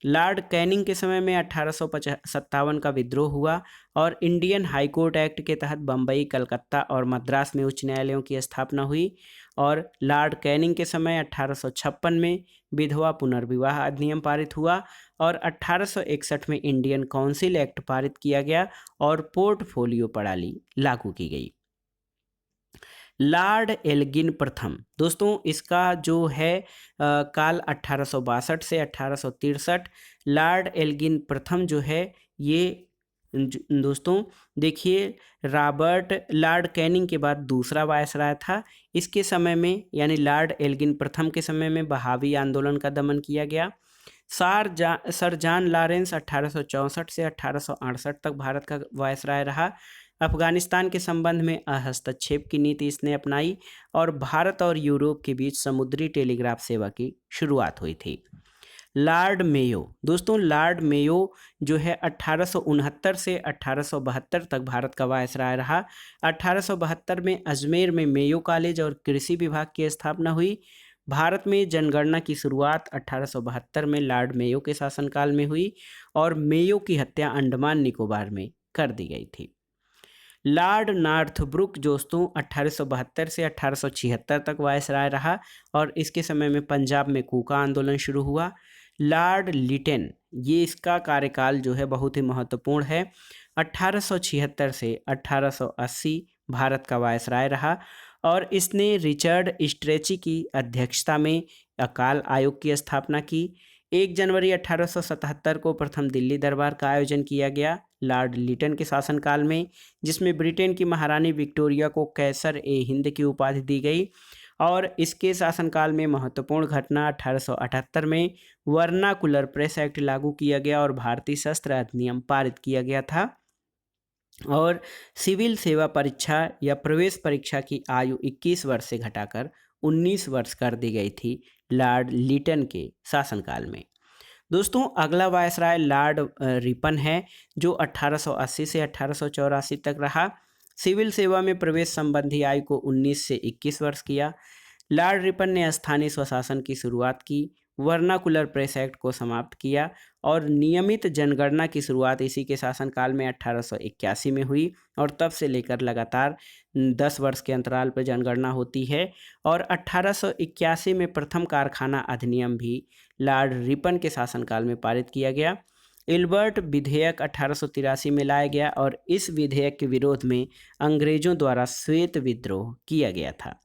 लॉर्ड कैनिंग के समय में 1857 का विद्रोह हुआ और इंडियन हाई कोर्ट एक्ट के तहत बम्बई, कलकत्ता और मद्रास में उच्च न्यायालयों की स्थापना हुई। और लॉर्ड कैनिंग के समय 1856 में विधवा पुनर्विवाह अधिनियम पारित हुआ और 1861 में इंडियन काउंसिल एक्ट पारित किया गया और पोर्टफोलियो प्रणाली लागू की गई। लॉर्ड एल्गिन प्रथम, दोस्तों इसका जो है काल 1862 से 1863। लॉर्ड एल्गिन प्रथम जो है ये दोस्तों देखिए रॉबर्ट लॉर्ड कैनिंग के बाद दूसरा वायसराय था। इसके समय में यानी लॉर्ड एल्गिन प्रथम के समय में बहावी आंदोलन का दमन किया गया। सर जॉन लॉरेंस 1864 से 1868 तक भारत का वायसराय रहा। अफगानिस्तान के संबंध में हस्तक्षेप की नीति इसने अपनाई और भारत और यूरोप के बीच समुद्री टेलीग्राफ सेवा की शुरुआत हुई थी। लॉर्ड मेयो, दोस्तों लॉर्ड मेयो जो है 1869 से 1872 तक भारत का वायसराय रहा। 1872 में अजमेर में मेयो कॉलेज और कृषि विभाग की स्थापना हुई। भारत में जनगणना की शुरुआत 1872 में लॉर्ड मेयो के शासनकाल में हुई और मेयो की हत्या अंडमान निकोबार में कर दी गई थी। लॉर्ड नॉर्थब्रुक दोस्तों 1872 से 1876 तक वायसराय रहा और इसके समय में पंजाब में कूका आंदोलन शुरू हुआ। लॉर्ड लिटन, ये इसका कार्यकाल जो है बहुत ही महत्वपूर्ण है। 1876 से 1880 भारत का वायसराय रहा और इसने रिचर्ड स्ट्रेची की अध्यक्षता में अकाल आयोग की स्थापना की। 1 जनवरी 1877 को प्रथम दिल्ली दरबार का आयोजन किया गया लॉर्ड लिटन के शासनकाल में, जिसमें ब्रिटेन की महारानी विक्टोरिया को कैसर ए हिंद की उपाधि दी गई। और इसके शासनकाल में महत्वपूर्ण घटना 1878 में वर्नाकुलर प्रेस एक्ट लागू किया गया और भारतीय शस्त्र अधिनियम पारित किया गया था। और सिविल सेवा परीक्षा या प्रवेश परीक्षा की आयु 21 वर्ष से घटाकर 19 वर्ष कर दी गई थी लॉर्ड लिटन के शासनकाल में। दोस्तों अगला वायसराय लॉर्ड रिपन है, जो 1880 से 1884 तक रहा। सिविल सेवा में प्रवेश संबंधी आयु को 19 से 21 वर्ष किया। लॉर्ड रिपन ने स्थानीय स्वशासन की शुरुआत की, वर्नाकुलर प्रेस एक्ट को समाप्त किया और नियमित जनगणना की शुरुआत इसी के शासनकाल में 1881 में हुई और तब से लेकर लगातार 10 वर्ष के अंतराल पर जनगणना होती है। और 1881 में प्रथम कारखाना अधिनियम भी लॉर्ड रिपन के शासनकाल में पारित किया गया। इल्बर्ट विधेयक 1883 में लाया गया और इस विधेयक के विरोध में अंग्रेजों द्वारा श्वेत विद्रोह किया गया था।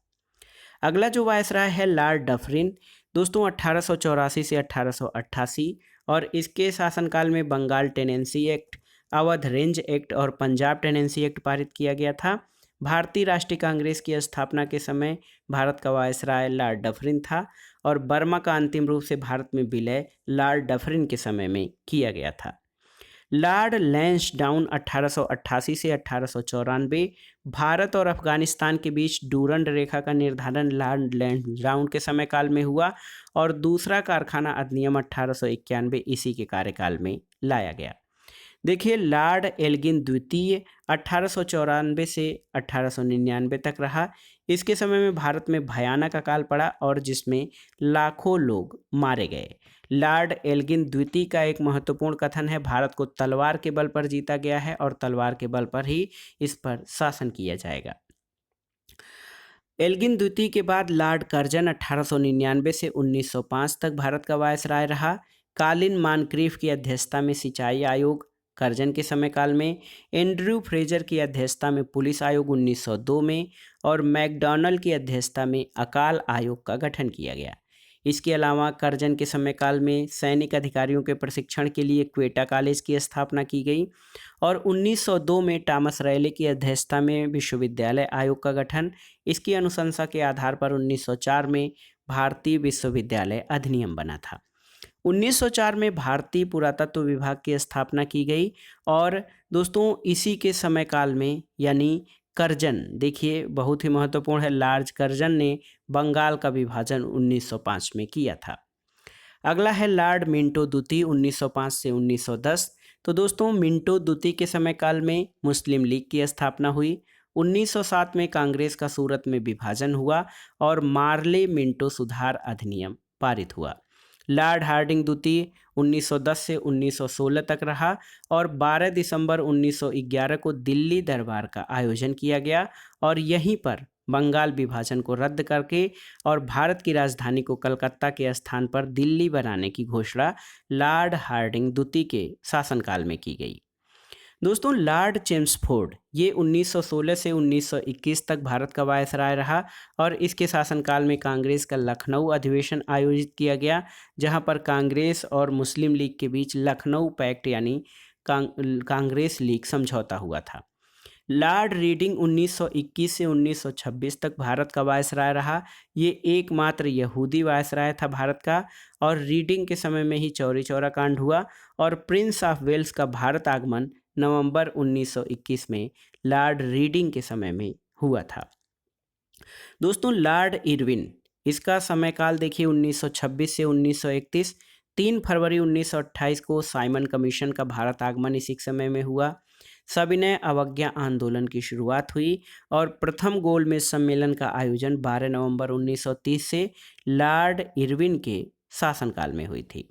अगला जो वायसराय है लॉर्ड डफरिन, दोस्तों 1884 से 1888 और इसके शासनकाल में Bengal Tenancy Act, Awadh Rent Act और पंजाब टेनेंसी एक्ट पारित किया गया था। भारतीय राष्ट्रीय कांग्रेस की स्थापना के समय भारत का वायसराय लॉर्ड डफरिन था और बर्मा का अंतिम रूप से भारत में विलय लॉर्ड डफरिन के समय में किया गया था। लॉर्ड लैंसडाउन 1888 से 1894 भारत और अफगानिस्तान के बीच डूरंड रेखा का निर्धारण लॉर्ड लैंसडाउन के समय काल में हुआ और दूसरा कारखाना अधिनियम 1891 इसी के कार्यकाल में लाया गया। देखिए लॉर्ड एल्गिन द्वितीय 1894 से 1899 तक रहा। इसके समय में भारत में भयानक अकाल पड़ा और जिसमें लाखों लोग मारे गए। लॉर्ड एल्गिन द्वितीय का एक महत्वपूर्ण कथन है, भारत को तलवार के बल पर जीता गया है और तलवार के बल पर ही इस पर शासन किया जाएगा। एल्गिन द्वितीय के बाद लॉर्ड कर्जन 1899 से 1905 तक भारत का वायसराय रहा। कालिन मानक्रीफ की अध्यक्षता में सिंचाई आयोग कर्जन के समय काल में, एंड्रयू फ्रेजर की अध्यक्षता में पुलिस आयोग 1902 में और मैकडॉनल्ड की अध्यक्षता में अकाल आयोग का गठन किया गया। इसके अलावा कर्जन के समय काल में सैनिक अधिकारियों के प्रशिक्षण के लिए क्वेटा कॉलेज की स्थापना की गई और 1902 में टॉमस रैले की अध्यक्षता में विश्वविद्यालय आयोग का गठन। इसकी अनुशंसा के आधार पर 1904 में भारतीय विश्वविद्यालय अधिनियम बना था। 1904 में भारतीय पुरातत्व विभाग की स्थापना की गई और दोस्तों इसी के समय काल में यानी कर्जन, देखिए बहुत ही महत्वपूर्ण है, लॉर्ड कर्जन ने बंगाल का विभाजन 1905 में किया था। अगला है लॉर्ड मिंटो द्वितीय 1905 से 1910। तो दोस्तों मिंटो द्वितीय के समय काल में मुस्लिम लीग की स्थापना हुई। 1907 में कांग्रेस का सूरत में विभाजन हुआ और मार्ले मिंटो सुधार अधिनियम पारित हुआ। लॉर्ड हार्डिंग द्वितीय 1910 से 1916 तक रहा और 12 दिसंबर 1911 को दिल्ली दरबार का आयोजन किया गया और यहीं पर बंगाल विभाजन को रद्द करके और भारत की राजधानी को कलकत्ता के स्थान पर दिल्ली बनाने की घोषणा लॉर्ड हार्डिंग द्वितीय के शासनकाल में की गई। दोस्तों लॉर्ड चेम्सफोर्ड ये 1916 से 1921 तक भारत का वायसराय रहा और इसके शासनकाल में कांग्रेस का लखनऊ अधिवेशन आयोजित किया गया, जहां पर कांग्रेस और मुस्लिम लीग के बीच लखनऊ पैक्ट यानी कांग्रेस लीग समझौता हुआ था। लॉर्ड रीडिंग 1921 से 1926 तक भारत का वायसराय रहा। ये एकमात्र यहूदी वायसराय था भारत का और रीडिंग के समय में ही चौरी चौरा कांड हुआ और प्रिंस ऑफ वेल्स का भारत आगमन नवंबर 1921 में लॉर्ड रीडिंग के समय में हुआ था। दोस्तों लॉर्ड इरविन, इसका समय काल देखिए 1926 से 1931। 3 फरवरी 1928 को साइमन कमीशन का भारत आगमन इसी समय में हुआ। सविनय अवज्ञा आंदोलन की शुरुआत हुई और प्रथम गोलमेज सम्मेलन का आयोजन 12 नवंबर 1930 से लॉर्ड इरविन के शासनकाल में हुई थी।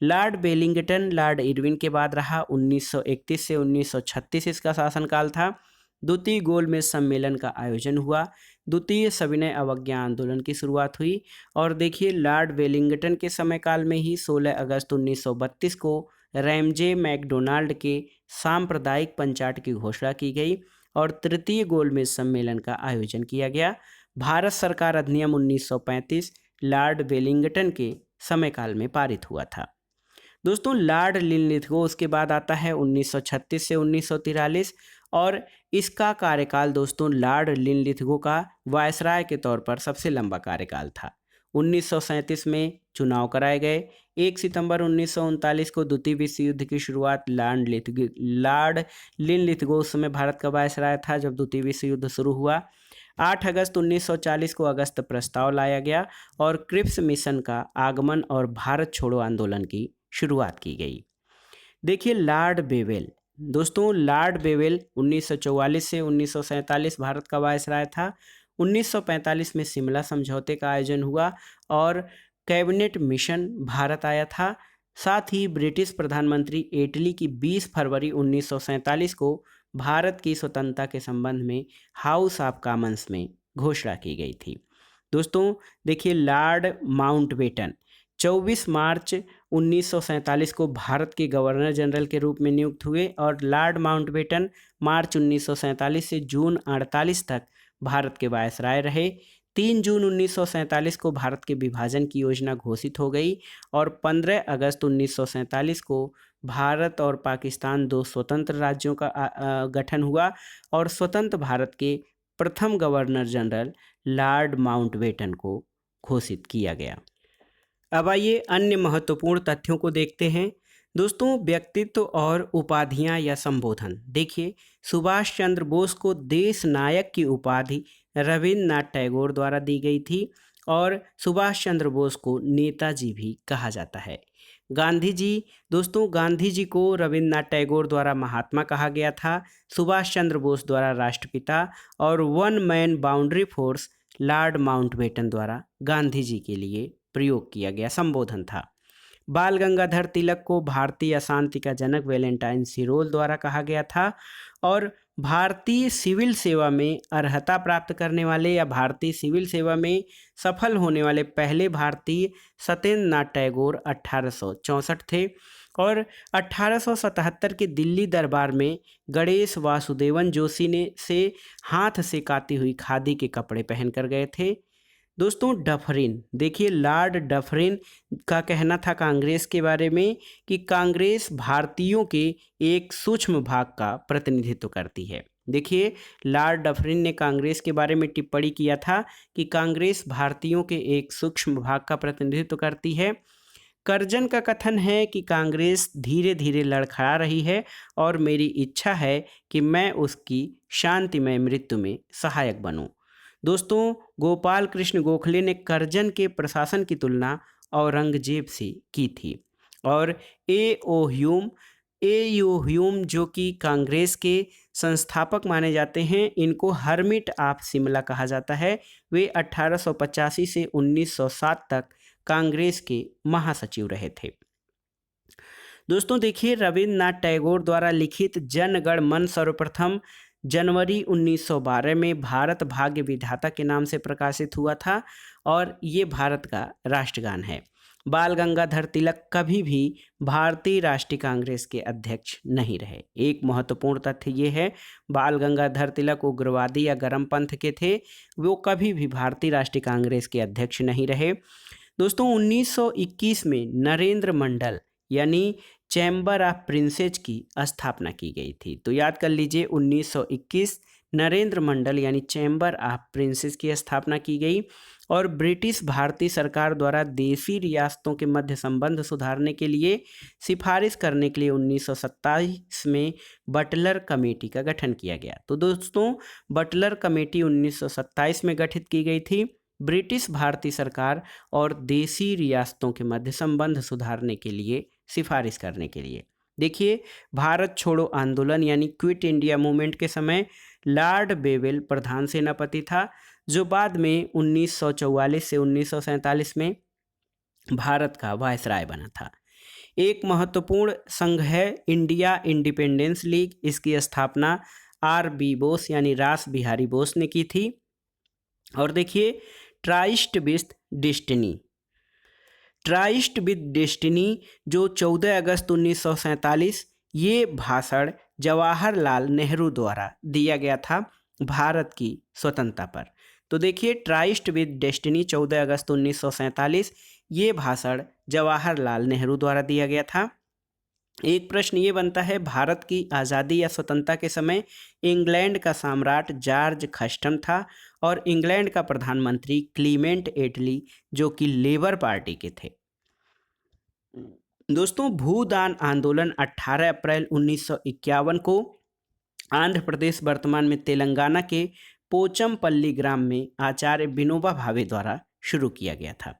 लॉर्ड बेलिंगटन लॉर्ड इरविन के बाद रहा। 1931 से 1936 इसका शासनकाल था। द्वितीय गोलमेज सम्मेलन का आयोजन हुआ। द्वितीय सविनय अवज्ञा आंदोलन की शुरुआत हुई और देखिए लॉर्ड वेलिंगटन के समय काल में ही 16 अगस्त 1932 को रैमजे मैकडोनाल्ड के सांप्रदायिक पंचायत की घोषणा की गई और तृतीय गोलमेज सम्मेलन का आयोजन किया गया। भारत सरकार अधिनियम 1935 लॉर्ड वेलिंगटन के समय काल में पारित हुआ था। दोस्तों लॉर्ड लिनलिथगो उसके बाद आता है 1936 से 1943 और इसका कार्यकाल दोस्तों लॉर्ड लिनलिथगो का वायसराय के तौर पर सबसे लंबा कार्यकाल था। 1937 में चुनाव कराए गए। 1 सितंबर 1939 को द्वितीय विश्व युद्ध की शुरुआत लॉर्ड लिनलिथगो उस समय भारत का वायसराय था जब द्वितीय विश्व युद्ध शुरू हुआ। 8 अगस्त 1940 को अगस्त प्रस्ताव लाया गया और क्रिप्स मिशन का आगमन और भारत छोड़ो आंदोलन की शुरुआत की गई। देखिए लॉर्ड बेवेल, दोस्तों लॉर्ड बेवेल 1944 से 1947 भारत का वायसराय था। 1945 में शिमला समझौते का आयोजन हुआ और कैबिनेट मिशन भारत आया था। साथ ही ब्रिटिश प्रधानमंत्री एटली की 20 फरवरी 1947 को भारत की स्वतंत्रता के संबंध में हाउस ऑफ कॉमन्स में घोषणा की गई थी। दोस्तों देखिए लॉर्ड माउंटबेटन 24 मार्च 1947 को भारत के गवर्नर जनरल के रूप में नियुक्त हुए और लॉर्ड माउंटबेटन मार्च 1947 से जून 48 तक भारत के वायसराय रहे। 3 जून 1947 को भारत के विभाजन की योजना घोषित हो गई और 15 अगस्त 1947 को भारत और पाकिस्तान 2 स्वतंत्र राज्यों का गठन हुआ और स्वतंत्र भारत के प्रथम गवर्नर जनरल लॉर्ड माउंटबेटन को घोषित किया गया। अब आइए अन्य महत्वपूर्ण तथ्यों को देखते हैं। दोस्तों व्यक्तित्व और उपाधियां या संबोधन, देखिए सुभाष चंद्र बोस को देश नायक की उपाधि रविन्द्रनाथ टैगोर द्वारा दी गई थी और सुभाष चंद्र बोस को नेताजी भी कहा जाता है। गांधी जी, दोस्तों गांधी जी को रविन्द्रनाथ टैगोर द्वारा महात्मा कहा गया था, सुभाष चंद्र बोस द्वारा राष्ट्रपिता और one man boundary force Lord Mountbatten द्वारा गांधी जी के लिए प्रयोग किया गया संबोधन था। बाल गंगाधर तिलक को भारतीय अशांति का जनक वैलेंटाइन सिरोल द्वारा कहा गया था और भारतीय सिविल सेवा में अर्हता प्राप्त करने वाले या भारतीय सिविल सेवा में सफल होने वाले पहले भारतीय सत्येंद्र नाथ टैगोर 1864 थे और 1877 के दिल्ली दरबार में गणेश वासुदेवन जोशी ने से हाथ से काती हुई खादी के कपड़े पहनकर गए थे। दोस्तों डफरिन, देखिए लॉर्ड डफरिन का कहना था कांग्रेस के बारे में कि कांग्रेस भारतीयों के एक सूक्ष्म भाग का प्रतिनिधित्व करती है। देखिए लॉर्ड डफरिन ने कांग्रेस के बारे में टिप्पणी किया था कि कांग्रेस भारतीयों के एक सूक्ष्म भाग का प्रतिनिधित्व करती है। कर्जन का कथन है कि कांग्रेस धीरे धीरे लड़खड़ा रही है और मेरी इच्छा है कि मैं उसकी शांतिमय मृत्यु में सहायक बनूं। दोस्तों, गोपाल कृष्ण गोखले ने कर्जन के प्रशासन की तुलना औरंगजेब से की थी। और ए ओ ह्यूम जो कि कांग्रेस के संस्थापक माने जाते हैं, इनको हर्मिट ऑफ शिमला कहा जाता है। वे 1885 से 1907 तक कांग्रेस के महासचिव रहे थे। दोस्तों देखिए, रविन्द्रनाथ टैगोर द्वारा लिखित जन गण मन सर्वप्रथम जनवरी 1912 में भारत भाग्य विधाता के नाम से प्रकाशित हुआ था और ये भारत का राष्ट्रगान है। बाल गंगाधर तिलक कभी भी भारतीय राष्ट्रीय कांग्रेस के अध्यक्ष नहीं रहे। एक महत्वपूर्ण तथ्य ये है, बाल गंगाधर तिलक उग्रवादी या गर्मपंथ के थे, वो कभी भी भारतीय राष्ट्रीय कांग्रेस के अध्यक्ष नहीं रहे। दोस्तों 1921 में नरेंद्र मंडल यानी चैम्बर ऑफ प्रिंसेस की स्थापना की गई थी। तो याद कर लीजिए, 1921 नरेंद्र मंडल यानी चैम्बर ऑफ प्रिंसेस की स्थापना की गई। और ब्रिटिश भारतीय सरकार द्वारा देशी रियासतों के मध्य संबंध सुधारने के लिए सिफारिश करने के लिए 1927 में बटलर कमेटी का गठन किया गया। तो दोस्तों, बटलर कमेटी 1927 में गठित की गई थी ब्रिटिश भारतीय सरकार और देशी रियासतों के मध्य संबंध सुधारने के लिए सिफारिश करने के लिए। देखिए, भारत छोड़ो आंदोलन यानी क्विट इंडिया मूवमेंट के समय लॉर्ड बेवेल प्रधान सेनापति था, जो बाद में 1944 से 1947 में भारत का वायसराय बना था। एक महत्वपूर्ण संघ है इंडिया इंडिपेंडेंस लीग। इसकी स्थापना आर.बी. बोस यानी रास बिहारी बोस ने की थी। और देखिए, ट्राइस्ट विद डेस्टिनी जो 14 अगस्त 1947, ये भाषण जवाहरलाल नेहरू द्वारा दिया गया था भारत की स्वतंत्रता पर। तो देखिए, ट्राइस्ट विद डेस्टिनी 14 अगस्त 1947, ये भाषण जवाहरलाल नेहरू द्वारा दिया गया था। एक प्रश्न ये बनता है, भारत की आज़ादी या स्वतंत्रता के समय इंग्लैंड का सम्राट जॉर्ज खस्टम था और इंग्लैंड का प्रधानमंत्री क्लीमेंट एटली जो कि लेबर पार्टी के थे। दोस्तों, भूदान आंदोलन 18 अप्रैल 1951 को आंध्र प्रदेश वर्तमान में तेलंगाना के पोचमपल्ली ग्राम में आचार्य विनोबा भावे द्वारा शुरू किया गया था।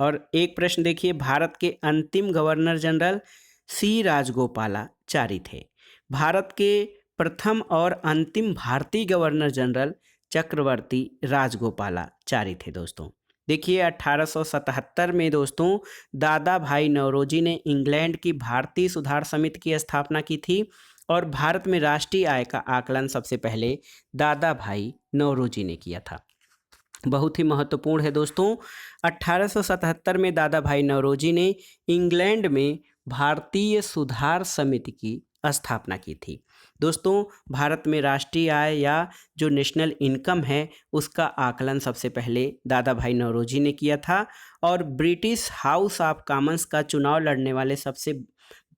और एक प्रश्न देखिए, भारत के अंतिम गवर्नर जनरल सी राजगोपालाचारी थे। भारत के प्रथम और अंतिम भारतीय गवर्नर जनरल चक्रवर्ती राजगोपालाचारी थे। दोस्तों देखिए, 1877 में दोस्तों दादा भाई नौरोजी ने इंग्लैंड की भारतीय सुधार समिति की स्थापना की थी और भारत में राष्ट्रीय आय का आकलन सबसे पहले दादा भाई नौरोजी ने किया था। बहुत ही महत्वपूर्ण है दोस्तों, 1877 में दादा भाई नौरोजी ने इंग्लैंड में भारतीय सुधार समिति की स्थापना की थी। दोस्तों, भारत में राष्ट्रीय आय या जो नेशनल इनकम है उसका आकलन सबसे पहले दादा भाई नौरोजी ने किया था और ब्रिटिश हाउस ऑफ कॉमन्स का चुनाव लड़ने वाले सबसे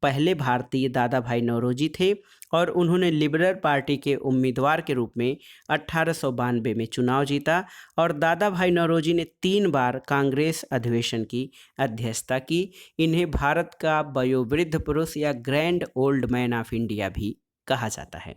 पहले भारतीय दादा भाई नौरोजी थे और उन्होंने लिबरल पार्टी के उम्मीदवार के रूप में 1892 में चुनाव जीता और दादा भाई नौरोजी ने 3 बार कांग्रेस अधिवेशन की अध्यक्षता की। इन्हें भारत का वयोवृद्ध पुरुष या grand old man of India भी कहा जाता है।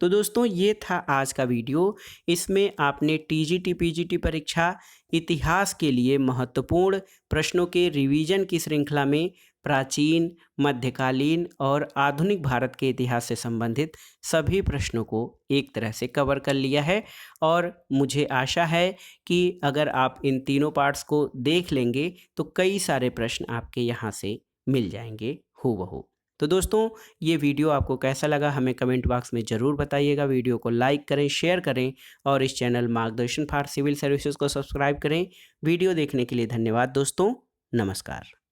तो दोस्तों, ये था आज का वीडियो। इसमें आपने टीजीटी पीजीटी परीक्षा इतिहास के लिए महत्वपूर्ण प्रश्नों के रिवीजन की श्रृंखला में प्राचीन, मध्यकालीन और आधुनिक भारत के इतिहास से संबंधित सभी प्रश्नों को एक तरह से कवर कर लिया है और मुझे आशा है कि अगर आप इन तीनों पार्ट्स को देख लेंगे तो कई सारे प्रश्न आपके यहाँ से मिल जाएंगे हूबहू। तो दोस्तों, ये वीडियो आपको कैसा लगा हमें कमेंट बॉक्स में ज़रूर बताइएगा। वीडियो को लाइक करें, शेयर करें और इस चैनल मार्गदर्शन फॉर सिविल सर्विसेज को सब्सक्राइब करें। वीडियो देखने के लिए धन्यवाद दोस्तों। नमस्कार।